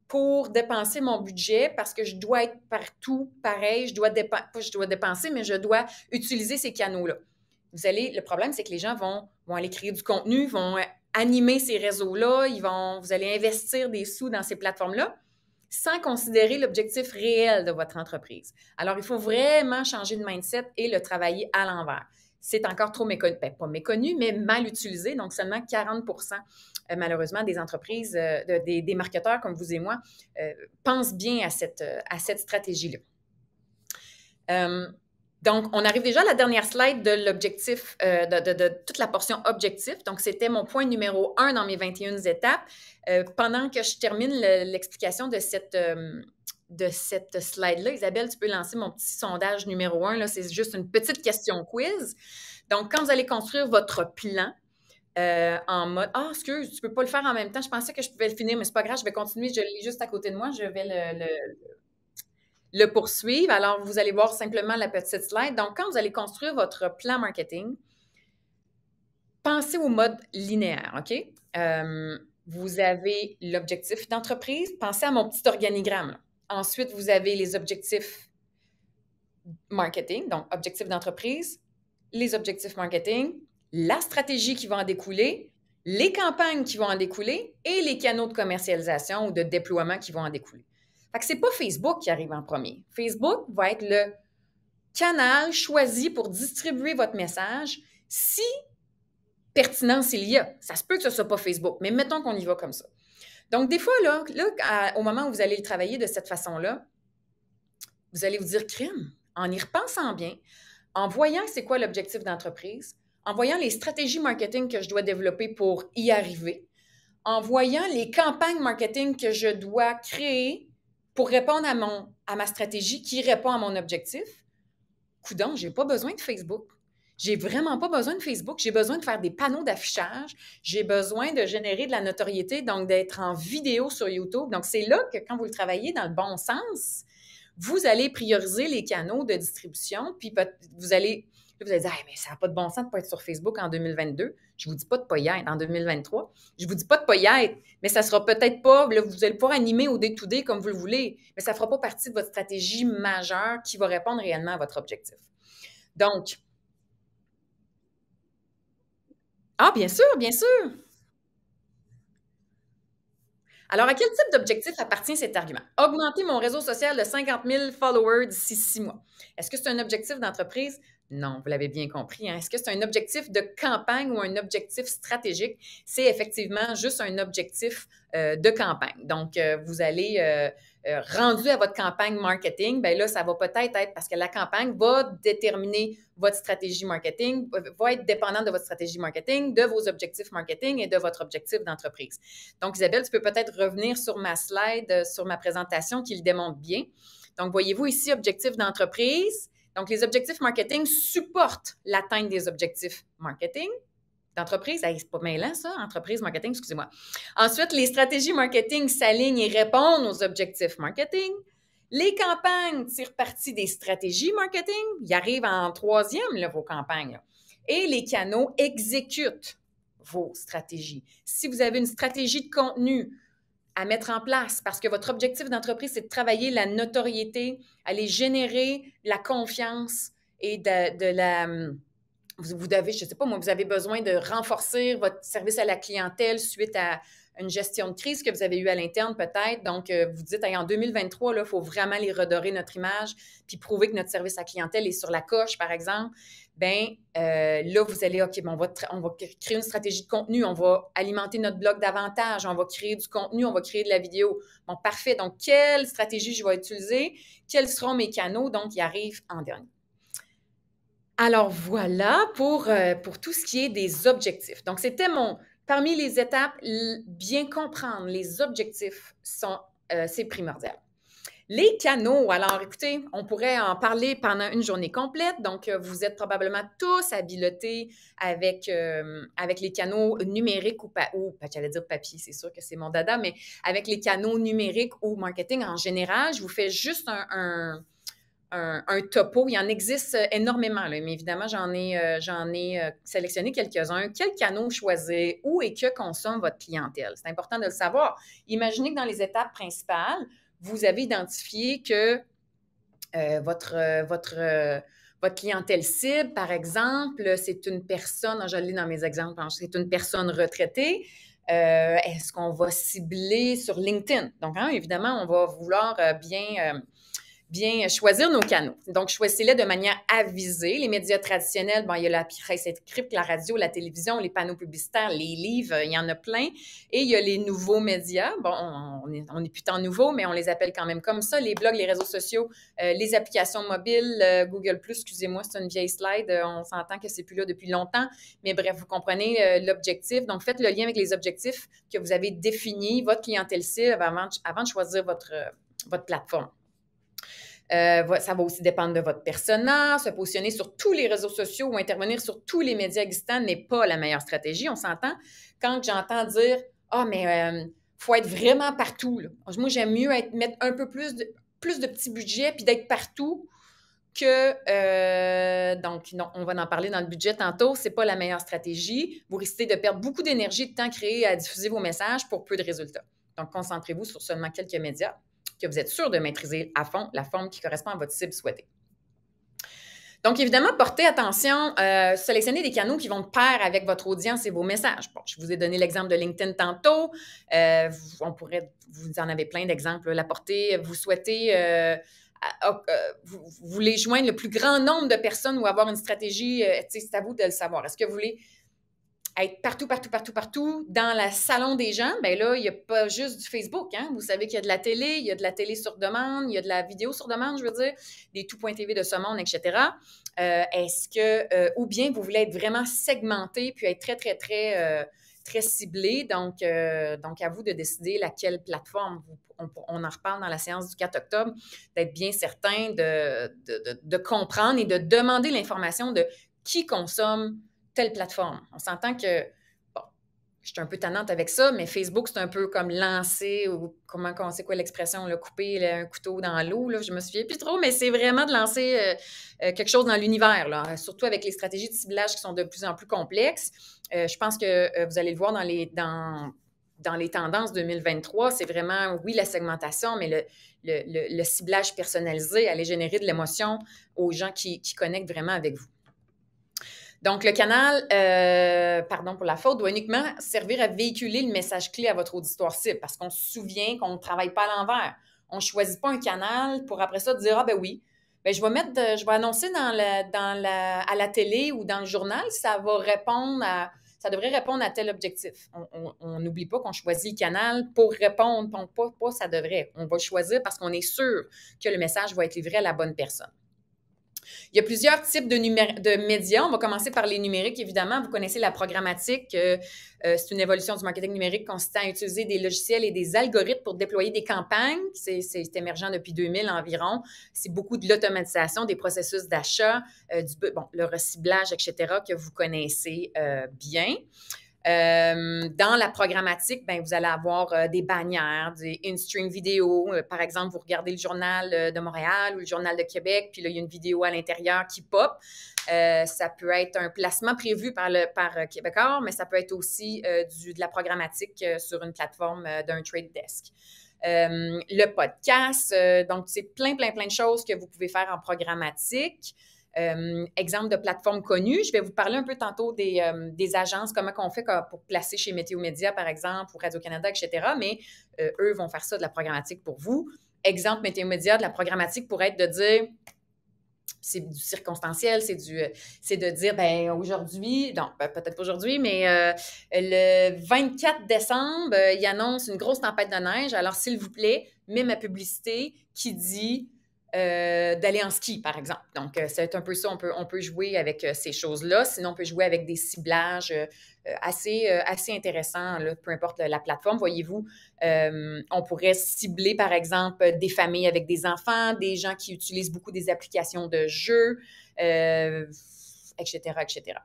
pour dépenser mon budget, parce que je dois être partout pareil, je dois dépenser, mais je dois utiliser ces canaux-là. Le problème, c'est que les gens vont aller créer du contenu, vont animer ces réseaux-là, vous allez investir des sous dans ces plateformes-là sans considérer l'objectif réel de votre entreprise. Alors, il faut vraiment changer de mindset et le travailler à l'envers. C'est encore trop méconnu, pas méconnu, mais mal utilisé. Donc, seulement 40%, malheureusement, des entreprises, des marketeurs comme vous et moi, pensent bien à cette stratégie-là. Donc, on arrive déjà à la dernière slide de l'objectif, de toute la portion objectif. Donc, c'était mon point numéro 1 dans mes 21 étapes. Pendant que je termine l'explication de cette slide-là, Isabelle, tu peux lancer mon petit sondage numéro 1. Là, c'est juste une petite question quiz. Donc, quand vous allez construire votre plan en mode « Ah, excuse, tu ne peux pas le faire en même temps. Je pensais que je pouvais le finir, mais c'est pas grave, je vais continuer. Je l'ai juste à côté de moi. Je vais le poursuivre. » Alors, vous allez voir simplement la petite slide. Donc, quand vous allez construire votre plan marketing, pensez au mode linéaire, OK? Vous avez l'objectif d'entreprise. Pensez à mon petit organigramme. Ensuite, vous avez les objectifs marketing, donc objectifs d'entreprise, les objectifs marketing, la stratégie qui va en découler, les campagnes qui vont en découler et les canaux de commercialisation ou de déploiement qui vont en découler. Fait que c'est pas Facebook qui arrive en premier. Facebook va être le canal choisi pour distribuer votre message si pertinence il y a. Ça se peut que ce ne soit pas Facebook, mais mettons qu'on y va comme ça. Donc, des fois, là au moment où vous allez le travailler de cette façon-là, vous allez vous dire, crime, en y repensant bien, en voyant c'est quoi l'objectif d'entreprise, en voyant les stratégies marketing que je dois développer pour y arriver, en voyant les campagnes marketing que je dois créer pour répondre à ma stratégie qui répond à mon objectif, coudonc, je n'ai pas besoin de Facebook. J'ai vraiment pas besoin de Facebook. J'ai besoin de faire des panneaux d'affichage. J'ai besoin de générer de la notoriété, donc d'être en vidéo sur YouTube. Donc, c'est là que quand vous le travaillez dans le bon sens, vous allez prioriser les canaux de distribution, puis vous allez dire, hey, mais ça n'a pas de bon sens de ne pas être sur Facebook en 2022. Je ne vous dis pas de ne pas y être en 2023. Je ne vous dis pas de ne pas y être, mais ça ne sera peut-être pas, là, vous allez pouvoir animer au day-to-day comme vous le voulez, mais ça ne fera pas partie de votre stratégie majeure qui va répondre réellement à votre objectif. Donc, bien sûr, bien sûr. Alors, à quel type d'objectif appartient cet argument? Augmenter mon réseau social de 50 000 followers d'ici 6 mois. Est-ce que c'est un objectif d'entreprise? Non, vous l'avez bien compris. Hein? Est-ce que c'est un objectif de campagne ou un objectif stratégique? C'est effectivement juste un objectif de campagne. Donc, vous allez, rendu à votre campagne marketing, bien là, ça va peut-être être parce que la campagne va déterminer votre stratégie marketing, va être dépendante de votre stratégie marketing, de vos objectifs marketing et de votre objectif d'entreprise. Donc, Isabelle, tu peux peut-être revenir sur ma slide, sur ma présentation qui le démontre bien. Donc, voyez-vous ici, objectif d'entreprise. Donc, les objectifs marketing supportent l'atteinte des objectifs marketing d'entreprise. Hey, c'est pas mêlant, ça, entreprise, marketing, excusez-moi. Ensuite, les stratégies marketing s'alignent et répondent aux objectifs marketing. Les campagnes tirent parti des stratégies marketing. Ils arrivent en troisième, là, vos campagnes. Là. Et les canaux exécutent vos stratégies. Si vous avez une stratégie de contenu à mettre en place parce que votre objectif d'entreprise, c'est de travailler la notoriété, aller générer la confiance et de la... Vous avez, je ne sais pas, moi, vous avez besoin de renforcer votre service à la clientèle suite à une gestion de crise que vous avez eue à l'interne peut-être. Donc, vous dites, hey, en 2023, il faut vraiment les redorer notre image puis prouver que notre service à la clientèle est sur la coche, par exemple. Bien, là, vous allez, OK, bon, on va créer une stratégie de contenu, on va alimenter notre blog davantage, on va créer du contenu, on va créer de la vidéo. Bon, parfait. Donc, quelle stratégie je vais utiliser? Quels seront mes canaux? Donc, ils arrivent en dernier. Alors voilà pour tout ce qui est des objectifs. Donc, c'était parmi les étapes, bien comprendre les objectifs, c'est primordial. Les canaux, alors écoutez, on pourrait en parler pendant une journée complète. Donc, vous êtes probablement tous habilités avec les canaux numériques ou j'allais dire papier, c'est sûr que c'est mon dada, mais avec les canaux numériques ou marketing en général, je vous fais juste un topo. Il y en existe énormément, là, mais évidemment, j'en ai sélectionné quelques-uns. Quel canal choisir? Où et que consomme votre clientèle? C'est important de le savoir. Imaginez que dans les étapes principales, vous avez identifié que votre clientèle cible, par exemple, c'est une personne, je l'ai dans mes exemples, c'est une personne retraitée. Est-ce qu'on va cibler sur LinkedIn? Donc, évidemment, on va vouloir bien choisir nos canaux. Donc, choisissez-les de manière avisée. Les médias traditionnels, il y a la presse écrite, la radio, la télévision, les panneaux publicitaires, les livres, il y en a plein. Et il y a les nouveaux médias. Bon, on n'est plus tant nouveaux, mais on les appelle quand même comme ça. Les blogs, les réseaux sociaux, les applications mobiles, Google+, excusez-moi, c'est une vieille slide. On s'entend que c'est plus là depuis longtemps. Mais bref, vous comprenez l'objectif. Donc, faites le lien avec les objectifs que vous avez définis, votre clientèle cible, avant de choisir votre plateforme. Ça va aussi dépendre de votre persona. Se positionner sur tous les réseaux sociaux ou intervenir sur tous les médias existants n'est pas la meilleure stratégie. On s'entend quand j'entends dire « Ah, mais faut être vraiment partout. » Moi, j'aime mieux mettre un peu plus de petits budgets puis d'être partout que... donc, non, on va en parler dans le budget tantôt. Ce n'est pas la meilleure stratégie. Vous risquez de perdre beaucoup d'énergie et de temps créé à diffuser vos messages pour peu de résultats. Donc, concentrez-vous sur seulement quelques médias. que vous êtes sûr de maîtriser à fond la forme qui correspond à votre cible souhaitée. Donc, évidemment, portez attention, sélectionnez des canaux qui vont de pair avec votre audience et vos messages. Bon, je vous ai donné l'exemple de LinkedIn tantôt. Vous en avez plein d'exemples. La portée, vous souhaitez, vous voulez joindre le plus grand nombre de personnes ou avoir une stratégie, c'est à vous de le savoir. Est-ce que vous voulez être partout dans le salon des gens? Bien là, il n'y a pas juste du Facebook. Hein? Vous savez qu'il y a de la télé, il y a de la télé sur demande, il y a de la vidéo sur demande, je veux dire, des tout.tv de ce monde, etc. Ou bien vous voulez être vraiment segmenté puis être très ciblé. Donc, à vous de décider laquelle plateforme. On en reparle dans la séance du 4 octobre, d'être bien certain de comprendre et de demander l'information de qui consomme telle plateforme. On s'entend que, bon, je suis un peu tannante avec ça, mais Facebook, c'est un peu comme lancer, ou c'est quoi l'expression, là, couper un couteau dans l'eau, là, je me souviens plus trop, mais c'est vraiment de lancer quelque chose dans l'univers, là, surtout avec les stratégies de ciblage qui sont de plus en plus complexes. Je pense que vous allez le voir dans les tendances 2023, c'est vraiment, oui, la segmentation, mais le ciblage personnalisé, aller générer de l'émotion aux gens qui connectent vraiment avec vous. Donc, le canal, pardon pour la faute, doit uniquement servir à véhiculer le message clé à votre auditoire cible parce qu'on se souvient qu'on ne travaille pas à l'envers. On ne choisit pas un canal pour après ça dire « Ah ben oui, ben je vais annoncer à la télé ou dans le journal, ça devrait répondre à tel objectif. » On n'oublie pas qu'on choisit le canal pour répondre, pas ça devrait. On va le choisir parce qu'on est sûr que le message va être livré à la bonne personne. Il y a plusieurs types de médias. On va commencer par les numériques, évidemment. Vous connaissez la programmatique. C'est une évolution du marketing numérique consistant à utiliser des logiciels et des algorithmes pour déployer des campagnes. C'est émergent depuis 2000 environ. C'est beaucoup de l'automatisation des processus d'achat, le reciblage, etc., que vous connaissez bien. Dans la programmatique, ben, vous allez avoir des bannières, des in-stream vidéo. Par exemple, vous regardez le Journal de Montréal ou le Journal de Québec, puis là, il y a une vidéo à l'intérieur qui pop. Ça peut être un placement prévu par Québecor, mais ça peut être aussi de la programmatique sur une plateforme d'un trade desk. Le podcast, donc c'est plein de choses que vous pouvez faire en programmatique. Exemple de plateforme connue, je vais vous parler un peu tantôt des agences, comment on fait pour placer chez Météo Média, par exemple, ou Radio-Canada, etc. Mais eux vont faire ça de la programmatique pour vous. Exemple, Météo Média, de la programmatique pourrait être de dire, c'est du circonstanciel, c'est de dire, ben aujourd'hui, non, peut-être pas aujourd'hui, mais le 24 décembre, il annonce une grosse tempête de neige, alors s'il vous plaît, mets ma publicité qui dit d'aller en ski, par exemple. Donc, c'est un peu ça, on peut jouer avec ces choses-là. Sinon, on peut jouer avec des ciblages assez intéressants, là, peu importe la plateforme. Voyez-vous, on pourrait cibler, par exemple, des familles avec des enfants, des gens qui utilisent beaucoup des applications de jeux, etc., etc.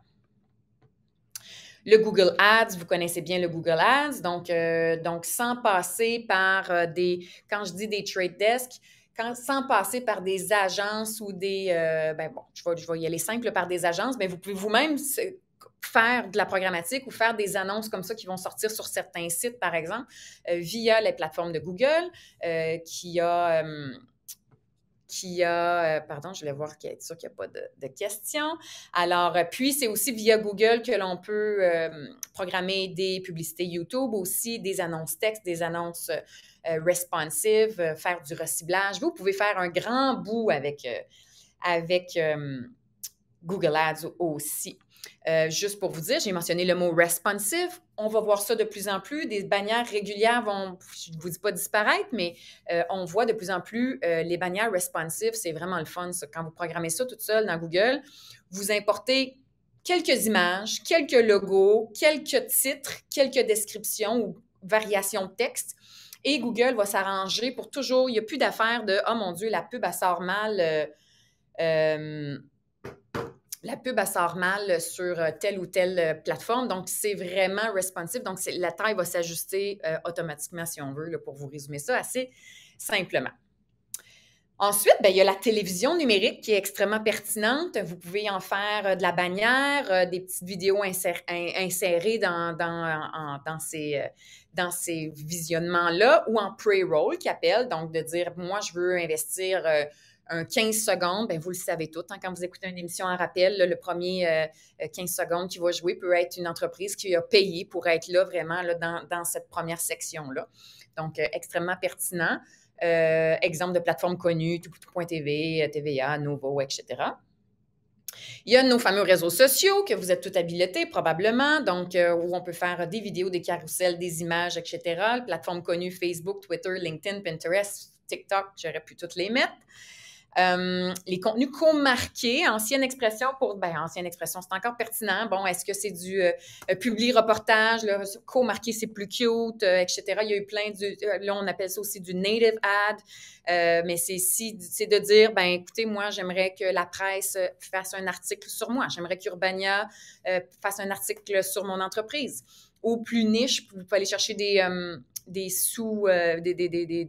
Le Google Ads, vous connaissez bien le Google Ads, donc sans passer par quand je dis des trade desks, sans passer par des agences ou des... je vais y aller simple par des agences, mais vous pouvez vous-même faire de la programmatique ou faire des annonces comme ça qui vont sortir sur certains sites, par exemple, via les plateformes de Google, qui a... pardon, je vais voir être sûr qu'il n'y a pas de questions. Alors, puis c'est aussi via Google que l'on peut programmer des publicités YouTube aussi, des annonces texte, des annonces responsive, faire du reciblage. Vous pouvez faire un grand bout avec Google Ads aussi. Juste pour vous dire, j'ai mentionné le mot responsive. On va voir ça de plus en plus. Des bannières régulières vont, je ne vous dis pas disparaître, mais on voit de plus en plus les bannières responsive. C'est vraiment le fun, ça. Quand vous programmez ça toute seule dans Google, vous importez quelques images, quelques logos, quelques titres, quelques descriptions ou variations de texte. Et Google va s'arranger pour toujours. Il n'y a plus d'affaire de « Oh mon Dieu, la pub, elle sort mal. La pub, elle sort mal sur telle ou telle plateforme. » Donc, c'est vraiment responsive. Donc, la taille va s'ajuster automatiquement, si on veut, là, pour vous résumer ça assez simplement. Ensuite, ben, il y a la télévision numérique qui est extrêmement pertinente. Vous pouvez en faire de la bannière, des petites vidéos insérées dans ces visionnements-là ou en pre-roll qui appelle. Donc, de dire, moi, je veux investir un 15 secondes. Bien, vous le savez tout. Hein, quand vous écoutez une émission en rappel, là, le premier 15 secondes qui va jouer peut être une entreprise qui a payé pour être là vraiment là, dans cette première section-là. Donc, extrêmement pertinent. Exemple de plateformes connues, tout.tv, TVA, Novo, etc. Il y a nos fameux réseaux sociaux que vous êtes tous habilités probablement, donc où on peut faire des vidéos, des carousels, des images, etc. Plateformes connues, Facebook, Twitter, LinkedIn, Pinterest, TikTok, j'aurais pu toutes les mettre. Les contenus co-marqués, ancienne expression, c'est encore pertinent. Bon, est-ce que c'est du publi-reportage, co-marqué, c'est plus cute, etc. Il y a eu plein là, on appelle ça aussi du native ad, mais c'est de dire, ben écoutez, moi, j'aimerais que la presse fasse un article sur moi. J'aimerais qu'Urbania fasse un article sur mon entreprise. Ou plus niche, vous pouvez aller chercher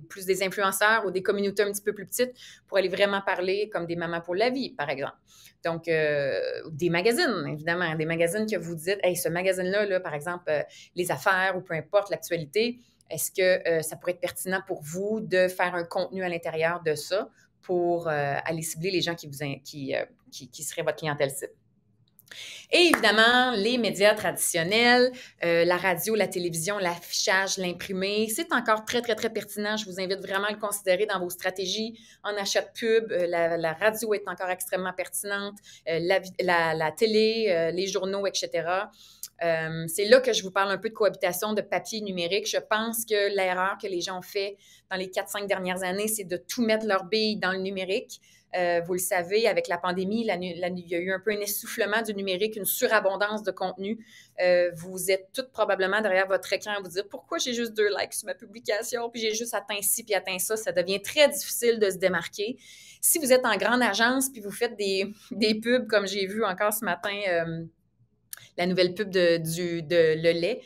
plus des influenceurs ou des communautés un petit peu plus petites pour aller vraiment parler comme des mamans pour la vie, par exemple. Donc, des magazines, évidemment, des magazines que vous dites, hey, ce magazine-là, là, par exemple, les affaires ou peu importe l'actualité, est-ce que ça pourrait être pertinent pour vous de faire un contenu à l'intérieur de ça pour aller cibler les gens qui seraient votre clientèle cible? Et évidemment, les médias traditionnels, la radio, la télévision, l'affichage, l'imprimé, c'est encore très, très, très pertinent. Je vous invite vraiment à le considérer dans vos stratégies en achat de pub. La radio est encore extrêmement pertinente, la télé, les journaux, etc. C'est là que je vous parle un peu de cohabitation de papier numérique. Je pense que l'erreur que les gens ont fait dans les 4-5 dernières années, c'est de tout mettre leurs billes dans le numérique. Vous le savez, avec la pandémie, il y a eu un peu un essoufflement du numérique, une surabondance de contenu. Vous êtes toutes probablement derrière votre écran à vous dire « Pourquoi j'ai juste 2 likes sur ma publication, puis j'ai juste atteint ci, puis atteint ça? » Ça devient très difficile de se démarquer. Si vous êtes en grande agence, puis vous faites des pubs, comme j'ai vu encore ce matin, la nouvelle pub du lait,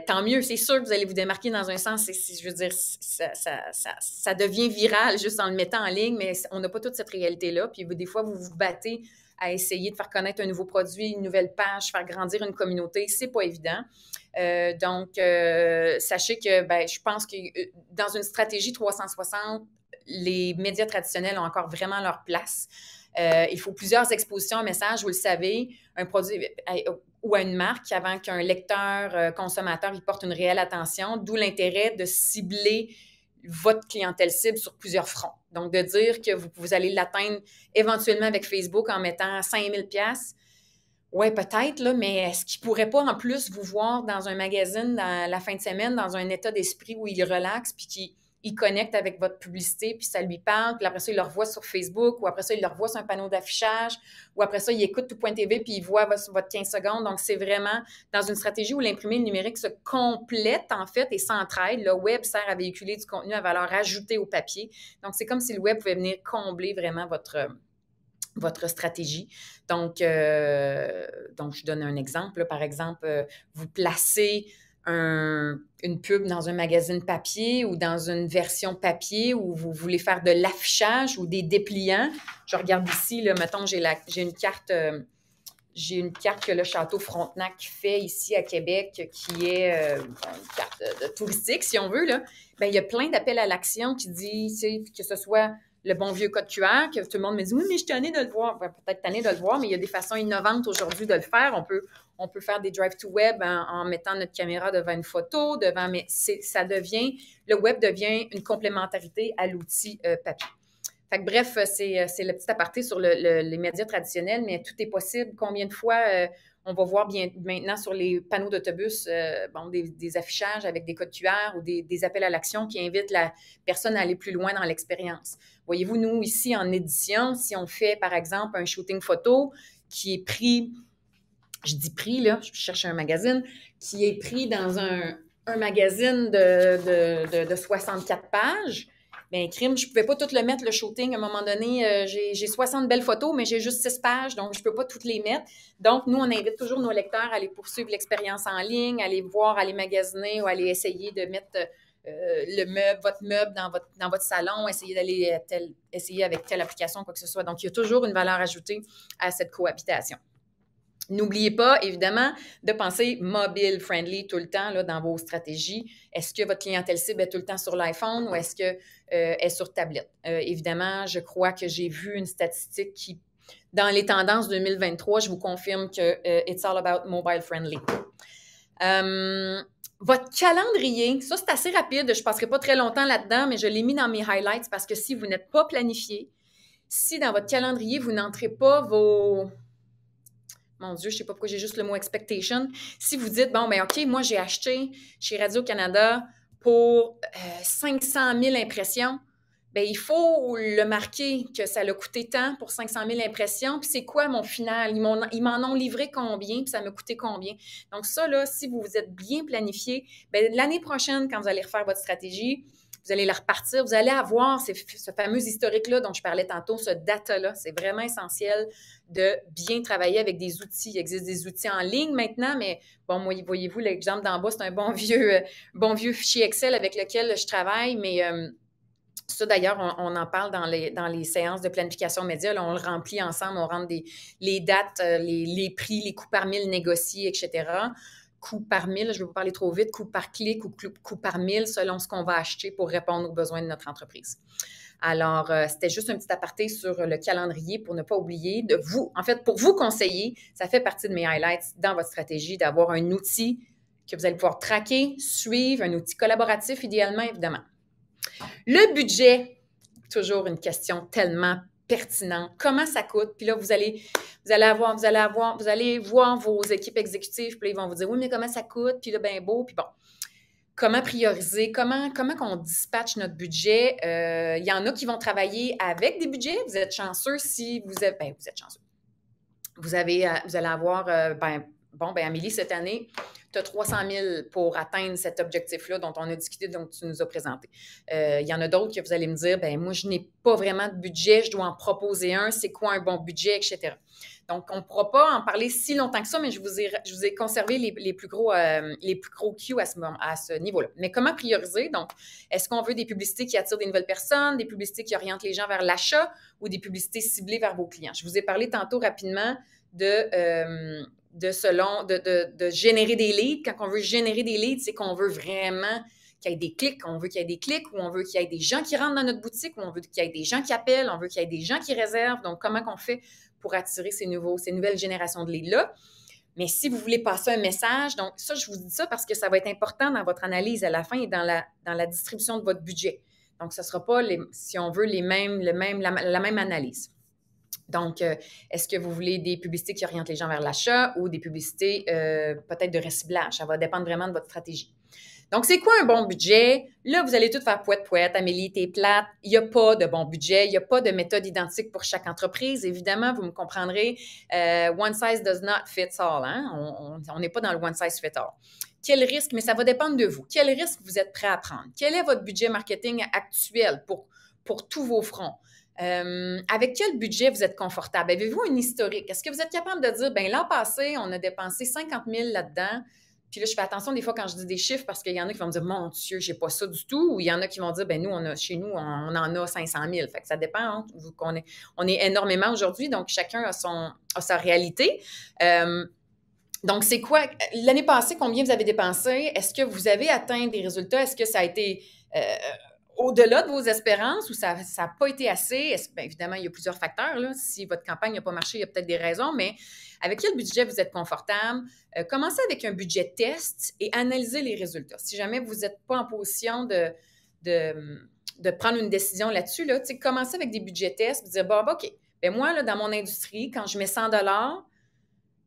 tant mieux, c'est sûr que vous allez vous démarquer dans un sens. Je veux dire, ça devient viral juste en le mettant en ligne, mais on n'a pas toute cette réalité-là. Puis des fois, vous vous battez à essayer de faire connaître un nouveau produit, une nouvelle page, faire grandir une communauté. C'est pas évident. Donc, sachez que je pense que dans une stratégie 360, les médias traditionnels ont encore vraiment leur place. Il faut plusieurs expositions à message, vous le savez, un produit ou à une marque avant qu'un lecteur, consommateur, il porte une réelle attention, d'où l'intérêt de cibler votre clientèle cible sur plusieurs fronts. Donc, de dire que vous allez l'atteindre éventuellement avec Facebook en mettant 5 000 $. Oui, peut-être, là, mais est-ce qu'il ne pourrait pas en plus vous voir dans un magazine dans la fin de semaine, dans un état d'esprit où il relaxe puis qu'il connecte avec votre publicité, puis ça lui parle, puis après ça, il le revoit sur Facebook, ou après ça, il le revoit sur un panneau d'affichage, ou après ça, il écoute tout.tv, puis il voit votre 15 secondes. Donc, c'est vraiment dans une stratégie où l'imprimé numérique se complète, en fait, et s'entraide. Le web sert à véhiculer du contenu à valeur ajoutée au papier. Donc, c'est comme si le web pouvait venir combler vraiment votre stratégie. Donc, je donne un exemple. Là, par exemple, vous placez une pub dans un magazine papier ou dans une version papier où vous voulez faire de l'affichage ou des dépliants. Je regarde ici, là, mettons, j'ai une carte que le Château Frontenac fait ici à Québec, qui est une carte de touristique, si on veut. Là. Bien, il y a plein d'appels à l'action qui disent que ce soit le bon vieux code QR, que tout le monde me dit « Oui, mais je suis tannée de le voir. » Peut-être tannée de le voir, mais il y a des façons innovantes aujourd'hui de le faire. On peut faire des drive-to-web en mettant notre caméra devant une photo, mais le web devient une complémentarité à l'outil papier. Fait que bref, c'est le petit aparté sur les médias traditionnels, mais tout est possible. Combien de fois on va voir maintenant sur les panneaux d'autobus des affichages avec des codes QR ou des appels à l'action qui invitent la personne à aller plus loin dans l'expérience. Voyez-vous, nous, ici, en édition, si on fait, par exemple, un shooting photo qui est pris, je dis pris, là, je cherche un magazine, qui est pris dans un magazine de 64 pages, bien, crime, je ne pouvais pas tout le mettre, le shooting. À un moment donné, j'ai 60 belles photos, mais j'ai juste 6 pages, donc je ne peux pas toutes les mettre. Donc, nous, on invite toujours nos lecteurs à aller poursuivre l'expérience en ligne, à aller voir, à aller magasiner ou à aller essayer de mettre votre meuble dans votre salon, essayer avec telle application, quoi que ce soit. Donc, il y a toujours une valeur ajoutée à cette cohabitation. N'oubliez pas, évidemment, de penser mobile-friendly tout le temps là, dans vos stratégies. Est-ce que votre clientèle cible est tout le temps sur l'iPhone ou est-ce qu'elle est sur tablette? Évidemment, je crois que j'ai vu une statistique qui, dans les tendances 2023, je vous confirme que it's all about mobile-friendly. Votre calendrier, ça, c'est assez rapide. Je ne passerai pas très longtemps là-dedans, mais je l'ai mis dans mes highlights parce que si vous n'êtes pas planifié, si dans votre calendrier, vous n'entrez pas vos... Mon Dieu, je ne sais pas pourquoi j'ai juste le mot expectation. Si vous dites, bon, ben OK, moi, j'ai acheté chez Radio-Canada pour 500 000 impressions, bien, il faut le marquer que ça l'a coûté tant pour 500 000 impressions. Puis c'est quoi mon final? Ils m'en ont livré combien? Puis ça m'a coûté combien? Donc ça, là, si vous vous êtes bien planifié, bien, l'année prochaine, quand vous allez refaire votre stratégie, vous allez la repartir, vous allez avoir ce fameux historique-là dont je parlais tantôt, ce data-là. C'est vraiment essentiel de bien travailler avec des outils. Il existe des outils en ligne maintenant, mais bon, moi, voyez-vous, l'exemple d'en bas, c'est un bon vieux fichier Excel avec lequel je travaille, mais ça, d'ailleurs, on en parle dans les séances de planification média. Là, on le remplit ensemble, on rentre les dates, les prix, les coûts par mille négociés, etc., coût par mille, je ne vais pas parler trop vite, coût par clic ou coût par mille selon ce qu'on va acheter pour répondre aux besoins de notre entreprise. Alors, c'était juste un petit aparté sur le calendrier pour ne pas oublier de vous. En fait, pour vous conseiller, ça fait partie de mes highlights dans votre stratégie d'avoir un outil que vous allez pouvoir traquer, suivre, un outil collaboratif idéalement, évidemment. Le budget, toujours une question tellement pertinente. Comment ça coûte? Puis là, vous allez voir vos équipes exécutives, puis là, ils vont vous dire, oui, mais comment ça coûte? Puis là, ben beau, puis bon. Comment prioriser? Comment qu'on dispatche notre budget? Il y en a qui vont travailler avec des budgets. Vous êtes chanceux si vous êtes... Ben, vous êtes chanceux. Vous allez avoir... Amélie, cette année, tu as 300 000 pour atteindre cet objectif-là dont on a discuté, dont tu nous as présenté. Il y en a d'autres que vous allez me dire, ben moi, je n'ai pas vraiment de budget, je dois en proposer un, c'est quoi un bon budget, etc. Donc, on ne pourra pas en parler si longtemps que ça, mais je vous ai conservé les plus gros cues à ce niveau-là. Mais comment prioriser? Donc, est-ce qu'on veut des publicités qui attirent des nouvelles personnes, des publicités qui orientent les gens vers l'achat ou des publicités ciblées vers vos clients? Je vous ai parlé tantôt rapidement de générer des leads. Quand on veut générer des leads, c'est qu'on veut vraiment qu'il y ait des clics. On veut qu'il y ait des clics ou on veut qu'il y ait des gens qui rentrent dans notre boutique ou on veut qu'il y ait des gens qui appellent, on veut qu'il y ait des gens qui réservent. Donc, comment on fait pour attirer ces nouvelles générations de leads-là? Mais si vous voulez passer un message, donc ça, je vous dis ça parce que ça va être important dans votre analyse à la fin et dans la distribution de votre budget. Donc, ce ne sera pas, si on veut, la même analyse. Donc, est-ce que vous voulez des publicités qui orientent les gens vers l'achat ou des publicités peut-être de reciblage? Ça va dépendre vraiment de votre stratégie. Donc, c'est quoi un bon budget? Là, vous allez tout faire pouette, Amélie, t'es plate. Il n'y a pas de bon budget. Il n'y a pas de méthode identique pour chaque entreprise. Évidemment, vous me comprendrez, one size does not fit all. Hein? On n'est pas dans le one size fit all. Quel risque? Mais ça va dépendre de vous. Quel risque vous êtes prêt à prendre? Quel est votre budget marketing actuel pour tous vos fronts? Avec quel budget vous êtes confortable? Avez-vous un historique? Est-ce que vous êtes capable de dire, bien, l'an passé, on a dépensé 50 000 là-dedans, puis là, je fais attention des fois quand je dis des chiffres parce qu'il y en a qui vont me dire, mon Dieu, j'ai pas ça du tout, ou il y en a qui vont dire, bien, nous, chez nous, on en a 500 000. Fait que ça dépend, hein, on est énormément aujourd'hui, donc chacun a sa réalité. Donc, c'est quoi? L'année passée, combien vous avez dépensé? Est-ce que vous avez atteint des résultats? Est-ce que ça a été au-delà de vos espérances ou ça n'a pas été assez? Bien, évidemment, il y a plusieurs facteurs. Là. Si votre campagne n'a pas marché, il y a peut-être des raisons, mais avec quel budget vous êtes confortable? Commencez avec un budget test et analysez les résultats. Si jamais vous n'êtes pas en position de prendre une décision là-dessus, là, commencez avec des budgets tests et dire, bon, OK, bien moi, là, dans mon industrie, quand je mets 100 $,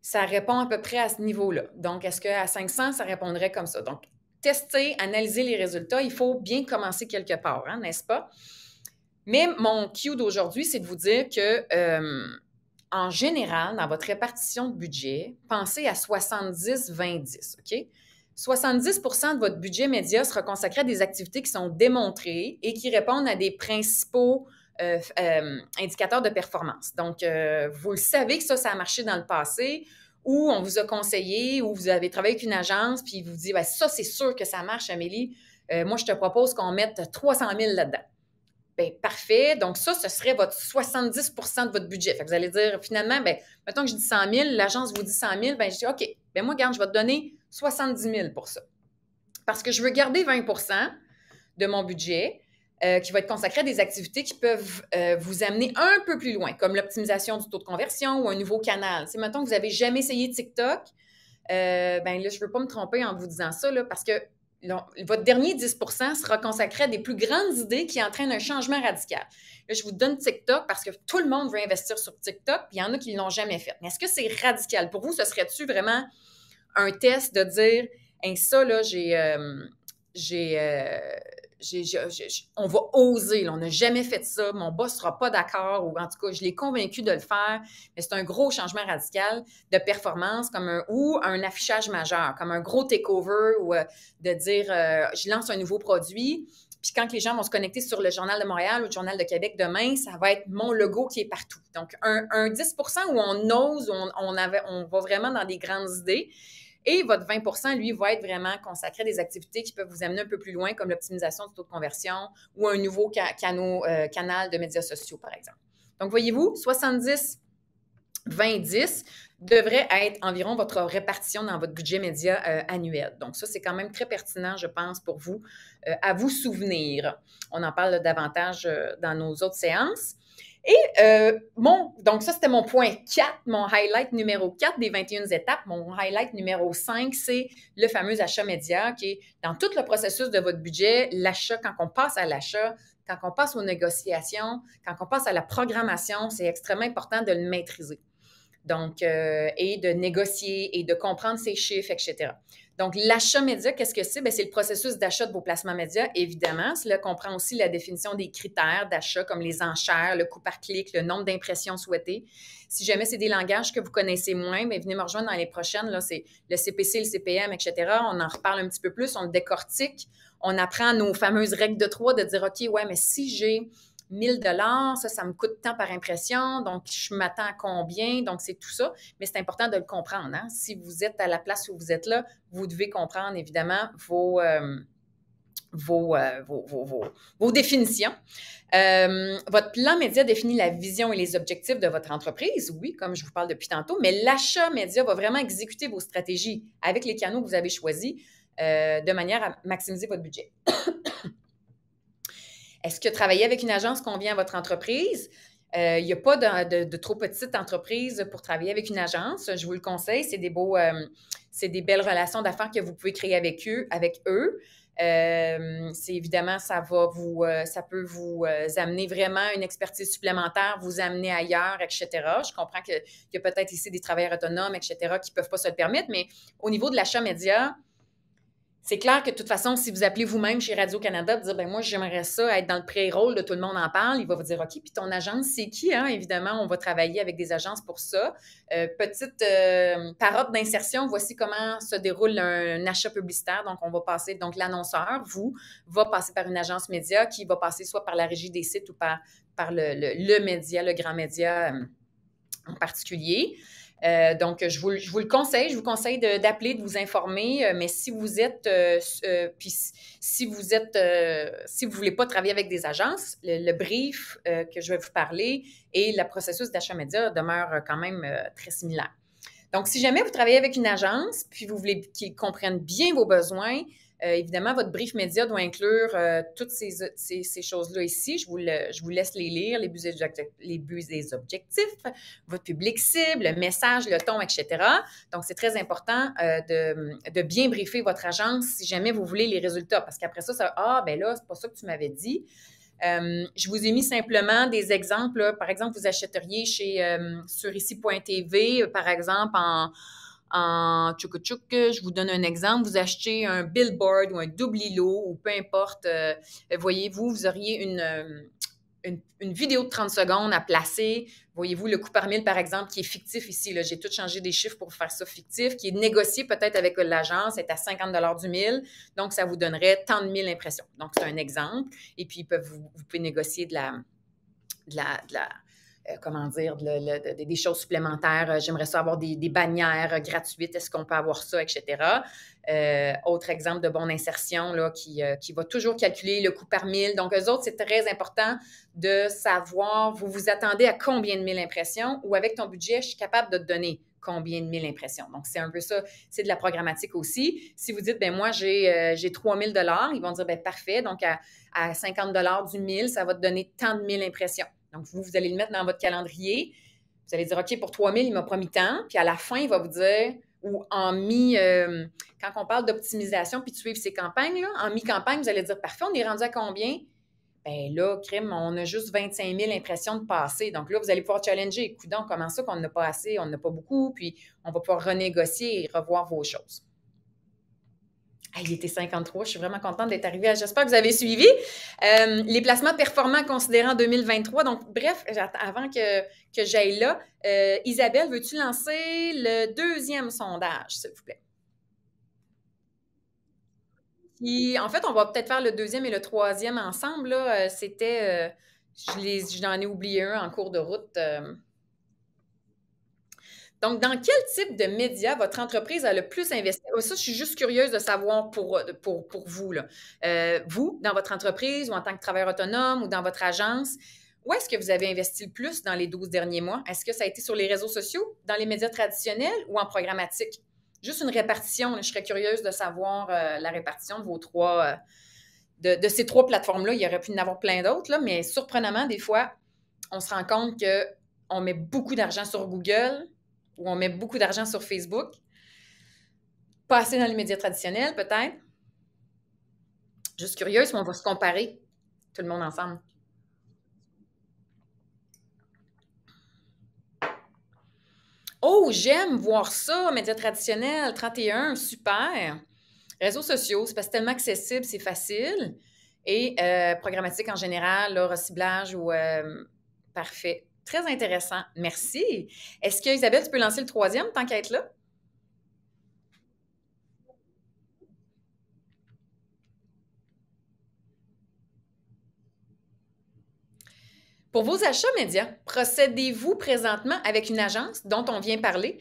ça répond à peu près à ce niveau-là. Donc, est-ce qu'à 500, ça répondrait comme ça? Donc, tester, analyser les résultats, il faut bien commencer quelque part, hein, n'est-ce pas? Mais mon cue d'aujourd'hui, c'est de vous dire que, en général, dans votre répartition de budget, pensez à 70-20-10, OK? 70 % de votre budget média sera consacré à des activités qui sont démontrées et qui répondent à des principaux indicateurs de performance. Donc, vous le savez que ça a marché dans le passé, ou on vous a conseillé, ou vous avez travaillé avec une agence, puis vous dit, bien, ça, c'est sûr que ça marche, Amélie. Moi, je te propose qu'on mette 300 000 là-dedans. Bien, parfait. Donc, ça, ce serait votre 70 de votre budget. Fait que vous allez dire, finalement, bien, mettons que je dis 100 000, l'agence vous dit 100 000, bien, je dis, OK, bien, moi, regarde, je vais te donner 70 000 pour ça. Parce que je veux garder 20 de mon budget qui va être consacré à des activités qui peuvent vous amener un peu plus loin, comme l'optimisation du taux de conversion ou un nouveau canal. C'est mettons que vous n'avez jamais essayé TikTok, ben là, je ne veux pas me tromper en vous disant ça, là, parce que votre dernier 10 sera consacré à des plus grandes idées qui entraînent un changement radical. Là, je vous donne TikTok parce que tout le monde veut investir sur TikTok, puis il y en a qui ne l'ont jamais fait. Mais est-ce que c'est radical? Pour vous, ce serait-tu vraiment un test de dire, hey, ça, là, on va oser, là, on n'a jamais fait ça, mon boss ne sera pas d'accord, ou en tout cas, je l'ai convaincu de le faire, mais c'est un gros changement radical de performance ou un affichage majeur, comme un gros takeover, ou de dire, je lance un nouveau produit, puis quand les gens vont se connecter sur le Journal de Montréal ou le Journal de Québec demain, ça va être mon logo qui est partout. Donc, un 10 où on ose, on va vraiment dans des grandes idées. Et votre 20 lui, va être vraiment consacré à des activités qui peuvent vous amener un peu plus loin, comme l'optimisation du taux de conversion ou un nouveau canal de médias sociaux, par exemple. Donc, voyez-vous, 70, 20, 10 devrait être environ votre répartition dans votre budget média annuel. Donc, ça, c'est quand même très pertinent, je pense, pour vous, à vous souvenir. On en parle davantage dans nos autres séances. Et donc ça, c'était mon point 4, mon highlight numéro 4 des 21 étapes. Mon highlight numéro 5, c'est le fameux achat média qui est dans tout le processus de votre budget, l'achat, quand on passe à l'achat, quand on passe aux négociations, quand on passe à la programmation, c'est extrêmement important de le maîtriser. Donc, et de négocier et de comprendre ses chiffres, etc. Donc, l'achat média, qu'est-ce que c'est? Bien, c'est le processus d'achat de vos placements médias, évidemment. Cela comprend aussi la définition des critères d'achat, comme les enchères, le coût par clic, le nombre d'impressions souhaitées. Si jamais c'est des langages que vous connaissez moins, bien, venez me rejoindre dans les prochaines. Là, c'est le CPC, le CPM, etc. On en reparle un petit peu plus, on le décortique. On apprend nos fameuses règles de 3, de dire, OK, ouais, mais si j'ai 1000 $, ça me coûte tant par impression, donc je m'attends à combien, donc c'est tout ça, mais c'est important de le comprendre. Hein? Si vous êtes à la place où vous êtes là, vous devez comprendre évidemment vos définitions. Votre plan média définit la vision et les objectifs de votre entreprise, oui, comme je vous parle depuis tantôt, mais l'achat média va vraiment exécuter vos stratégies avec les canaux que vous avez choisis de manière à maximiser votre budget. Est-ce que travailler avec une agence convient à votre entreprise? Il n'y a pas de trop petite entreprise pour travailler avec une agence. Je vous le conseille. C'est des belles relations d'affaires que vous pouvez créer avec eux. C'est évidemment, ça peut vous amener vraiment une expertise supplémentaire, vous amener ailleurs, etc. Je comprends qu'il y a peut-être ici des travailleurs autonomes, etc., qui ne peuvent pas se le permettre, mais au niveau de l'achat média, c'est clair que de toute façon, si vous appelez vous-même chez Radio-Canada et dire, ben moi, j'aimerais ça être dans le pré-roll de tout le monde en parle, il va vous dire, OK, puis ton agence, c'est qui? Hein? Évidemment, on va travailler avec des agences pour ça. Petite parotte d'insertion, voici comment se déroule un achat publicitaire. Donc, on va passer, donc l'annonceur, va passer par une agence média qui va passer soit par la régie des sites ou par le média, le grand média en particulier. Donc, je vous le conseille. Je vous conseille d'appeler, de vous informer. Mais si vous êtes, si vous voulez pas travailler avec des agences, le brief que je vais vous parler et le processus d'achat média demeure quand même très similaire. Donc, si jamais vous travaillez avec une agence, puis vous voulez qu'ils comprennent bien vos besoins, évidemment, votre brief média doit inclure toutes ces choses-là ici. Je vous laisse les lire, les buts et objectifs, votre public cible, le message, le ton, etc. Donc, c'est très important de bien briefer votre agence si jamais vous voulez les résultats. Parce qu'après ça, ben là, c'est pas ça que tu m'avais dit. Je vous ai mis simplement des exemples. Là. Par exemple, vous achèteriez sur ici.tv, par exemple, en tchouk-tchouk, je vous donne un exemple. Vous achetez un billboard ou un double-îlot ou peu importe. Voyez-vous, vous auriez une vidéo de 30 secondes à placer. Voyez-vous, le coût par mille, par exemple, qui est fictif ici. Là, j'ai tout changé des chiffres pour faire ça fictif, qui est négocié peut-être avec l'agence, est à 50 $ du mille. Donc, ça vous donnerait tant de mille impressions. Donc, c'est un exemple. Et puis, vous pouvez négocier comment dire, des choses supplémentaires. J'aimerais ça avoir des bannières gratuites. Est-ce qu'on peut avoir ça, etc. Autre exemple de bonne insertion là, qui va toujours calculer le coût par 1000. Donc, eux autres, c'est très important de savoir, vous vous attendez à combien de 1000 impressions ou avec ton budget, je suis capable de te donner combien de 1000 impressions. Donc, c'est un peu ça, c'est de la programmatique aussi. Si vous dites, ben moi, j'ai 3000 $, ils vont dire, ben parfait, donc à 50 $ du 1000, ça va te donner tant de 1000 impressions. Donc, vous allez le mettre dans votre calendrier. Vous allez dire, OK, pour 3000, il m'a promis tant. Puis à la fin, il va vous dire, ou quand on parle d'optimisation puis de suivre ses campagnes, là, en mi-campagne, vous allez dire, parfait, on est rendu à combien? Bien là, crime, on a juste 25 000 impressions de passé. Donc là, vous allez pouvoir challenger. Coudonc, comment ça qu'on n'a pas assez, on n'a pas beaucoup, puis on va pouvoir renégocier et revoir vos choses. Il était 53. Je suis vraiment contente d'être arrivée. J'espère que vous avez suivi. Les placements performants considérés en 2023. Donc, bref, avant que j'aille là, Isabelle, veux-tu lancer le deuxième sondage, s'il vous plaît? Puis, en fait, on va peut-être faire le deuxième et le troisième ensemble. C'était, j'en ai oublié un en cours de route. Donc, dans quel type de médias votre entreprise a le plus investi? Ça, je suis juste curieuse de savoir pour vous, là. Vous, dans votre entreprise ou en tant que travailleur autonome ou dans votre agence, où est-ce que vous avez investi le plus dans les 12 derniers mois? Est-ce que ça a été sur les réseaux sociaux, dans les médias traditionnels ou en programmatique? Juste une répartition. Là, je serais curieuse de savoir la répartition de vos de ces trois plateformes-là. Il y aurait pu y en avoir plein d'autres, là, mais surprenamment, des fois, on se rend compte qu'on met beaucoup d'argent sur Google, où on met beaucoup d'argent sur Facebook, pas assez dans les médias traditionnels, peut-être. Juste curieuse, mais on va se comparer, tout le monde ensemble. Oh, j'aime voir ça, médias traditionnels, 31, super. Réseaux sociaux, c'est parce que c'est tellement accessible, c'est facile. Et programmatique en général, là, reciblage ou parfait. Très intéressant. Merci. Est-ce que, Isabelle, tu peux lancer le troisième tant qu'à être là? Pour vos achats médias, procédez-vous présentement avec une agence dont on vient parler?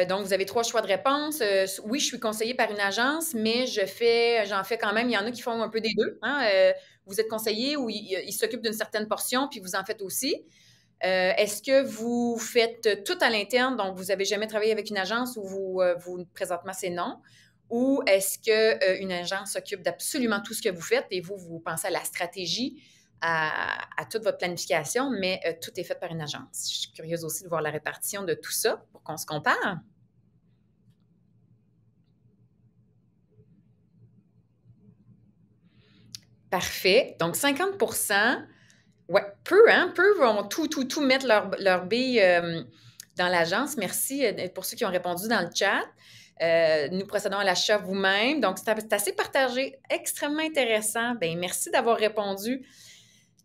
Donc, vous avez 3 choix de réponse. Oui, je suis conseillée par une agence, mais j'en fais quand même. Il y en a qui font un peu des deux. Hein? Vous êtes conseillé ou ils s'occupent d'une certaine portion, puis vous en faites aussi. Est-ce que vous faites tout à l'interne, donc vous n'avez jamais travaillé avec une agence ou présentement, c'est non? Ou est-ce qu'une agence s'occupe d'absolument tout ce que vous faites et vous pensez à la stratégie, à toute votre planification, mais tout est fait par une agence? Je suis curieuse aussi de voir la répartition de tout ça pour qu'on se compare. Parfait. Donc, 50 ouais, peu vont tout mettre leur bille dans l'agence. Merci pour ceux qui ont répondu dans le chat. Nous procédons à l'achat vous-même. Donc, c'est assez partagé, extrêmement intéressant. Bien, merci d'avoir répondu.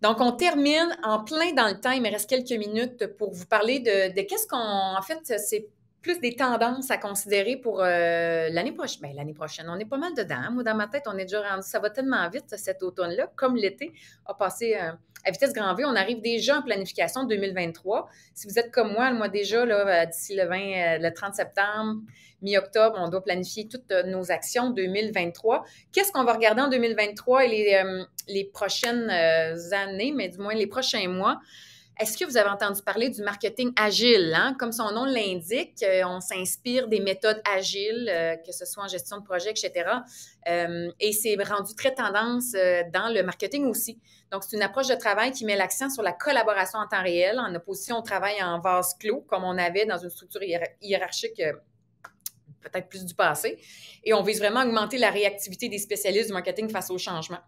Donc, on termine en plein dans le temps. Il me reste quelques minutes pour vous parler de qu'est-ce qu'on... En fait, c'est plus des tendances à considérer pour l'année prochaine. Bien, l'année prochaine, on est pas mal dedans. Moi, dans ma tête, on est déjà rendu... Ça va tellement vite, cet automne-là, comme l'été a passé à vitesse grand V. On arrive déjà en planification 2023. Si vous êtes comme moi déjà, là, d'ici le 30 septembre, mi-octobre, on doit planifier toutes nos actions 2023. Qu'est-ce qu'on va regarder en 2023 et les prochaines années, mais du moins les prochains mois? Est-ce que vous avez entendu parler du marketing agile? Hein? Comme son nom l'indique, on s'inspire des méthodes agiles, que ce soit en gestion de projet, etc. Et c'est rendu très tendance dans le marketing aussi. Donc, c'est une approche de travail qui met l'accent sur la collaboration en temps réel, en opposition au travail en vase clos, comme on avait dans une structure hiérarchique peut-être plus du passé. Et on vise vraiment à augmenter la réactivité des spécialistes du marketing face au changement.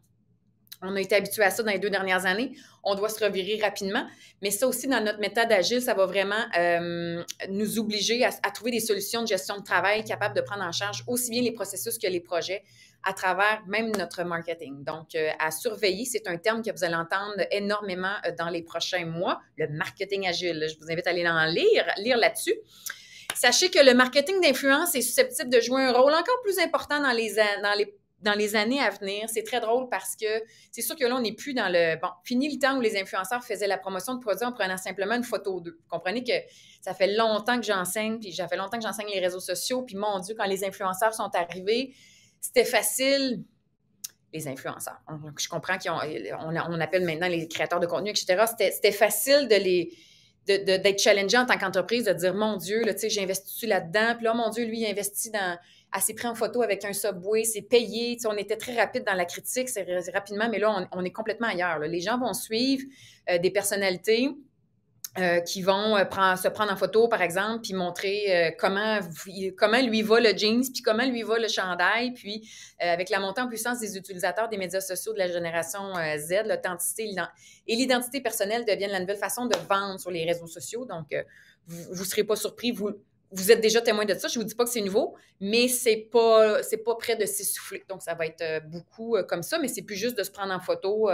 On a été habitué à ça dans les 2 dernières années. On doit se revirer rapidement. Mais ça aussi, dans notre méthode agile, ça va vraiment nous obliger à trouver des solutions de gestion de travail capables de prendre en charge aussi bien les processus que les projets à travers même notre marketing. Donc, à surveiller, c'est un terme que vous allez entendre énormément dans les prochains mois, le marketing agile. Je vous invite à aller en lire là-dessus. Sachez que le marketing d'influence est susceptible de jouer un rôle encore plus important dans les dans les années à venir, c'est très drôle parce que c'est sûr que là, on n'est plus dans le... Bon, fini le temps où les influenceurs faisaient la promotion de produits en prenant simplement une photo d'eux. Vous comprenez que ça fait longtemps que j'enseigne, puis ça fait longtemps que j'enseigne les réseaux sociaux, puis mon Dieu, quand les influenceurs sont arrivés, c'était facile... Les influenceurs. Je comprends on appelle maintenant les créateurs de contenu, etc. C'était facile d'être challengé en tant qu'entreprise, de dire, mon Dieu, là, j'ai investi là-dedans, puis là, mon Dieu, lui, il investit à s'est pris en photo avec un Subway, c'est payé. On était très rapide dans la critique, c'est rapidement, mais là, on est complètement ailleurs. Là. Les gens vont suivre des personnalités qui vont se prendre en photo, par exemple, puis montrer comment lui va le jeans, puis comment lui va le chandail, puis avec la montée en puissance des utilisateurs des médias sociaux de la génération Z, l'authenticité et l'identité personnelle deviennent la nouvelle façon de vendre sur les réseaux sociaux. Donc, vous ne serez pas surpris, vous êtes déjà témoin de ça. Je ne vous dis pas que c'est nouveau, mais c'est pas près de s'essouffler. Donc, ça va être beaucoup comme ça, mais c'est plus juste de se prendre en photo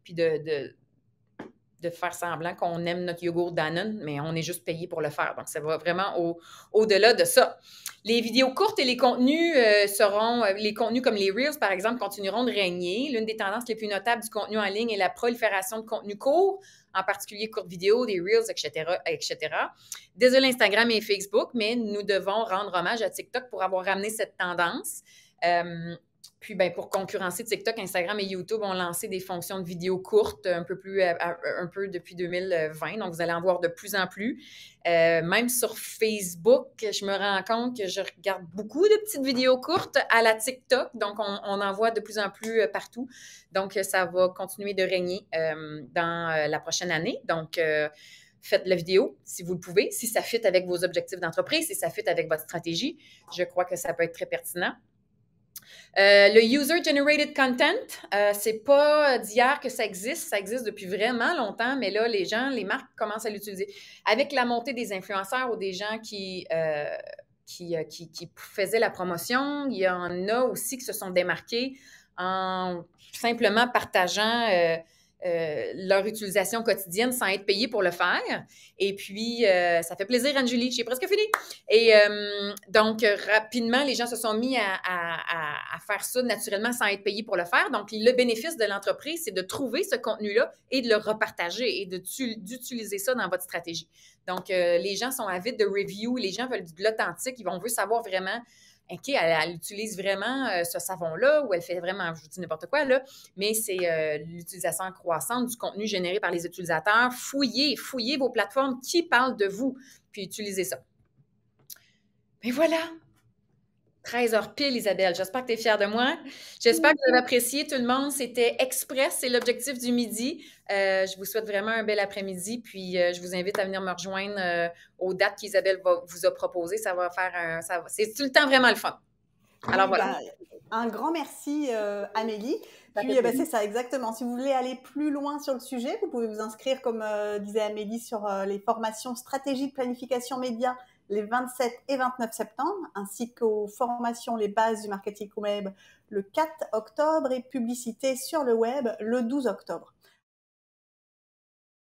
puis de faire semblant qu'on aime notre yogourt Danone, mais on est juste payé pour le faire. Donc, ça va vraiment au-delà de ça. Les vidéos courtes et les contenus les contenus comme les Reels, par exemple, continueront de régner. L'une des tendances les plus notables du contenu en ligne est la prolifération de contenus courts, en particulier courtes vidéos, des Reels, etc., etc. Désolé Instagram et Facebook, mais nous devons rendre hommage à TikTok pour avoir ramené cette tendance. Puis, pour concurrencer TikTok, Instagram et YouTube ont lancé des fonctions de vidéos courtes un peu depuis 2020. Donc, vous allez en voir de plus en plus. Même sur Facebook, je me rends compte que je regarde beaucoup de petites vidéos courtes à la TikTok. Donc, on en voit de plus en plus partout. Donc, ça va continuer de régner dans la prochaine année. Donc, faites la vidéo si vous le pouvez, si ça fit avec vos objectifs d'entreprise, si ça fit avec votre stratégie. Je crois que ça peut être très pertinent. Le User-Generated Content, c'est pas d'hier que ça existe depuis vraiment longtemps, mais là, les marques commencent à l'utiliser. Avec la montée des influenceurs ou des gens qui faisaient la promotion, il y en a aussi qui se sont démarqués en simplement partageant leur utilisation quotidienne sans être payés pour le faire. Et puis, ça fait plaisir, Anne-Julie, j'ai presque fini. Et donc, rapidement, les gens se sont mis à faire ça naturellement sans être payés pour le faire. Donc, le bénéfice de l'entreprise, c'est de trouver ce contenu-là et de le repartager et d'utiliser ça dans votre stratégie. Donc, les gens sont avides de review, les gens veulent de l'authentique, ils vont vouloir savoir vraiment OK, elle utilise vraiment ce savon-là ou elle fait vraiment, je vous dis n'importe quoi, là, mais c'est l'utilisation croissante du contenu généré par les utilisateurs. Fouillez vos plateformes qui parlent de vous, puis utilisez ça. Et voilà! 13h pile, Isabelle. J'espère que tu es fière de moi. J'espère que vous avez apprécié tout le monde. C'était Express, c'est l'objectif du midi. Je vous souhaite vraiment un bel après-midi. Puis, je vous invite à venir me rejoindre aux dates qu'Isabelle vous a proposées. Ça va faire c'est tout le temps vraiment le fun. Alors, voilà. Un grand merci, Amélie. Puis, c'est ça, exactement. Si vous voulez aller plus loin sur le sujet, vous pouvez vous inscrire, comme disait Amélie, sur les formations stratégie de planification média les 27 et 29 septembre, ainsi qu'aux formations Les bases du marketing web le 4 octobre et publicité sur le web le 12 octobre.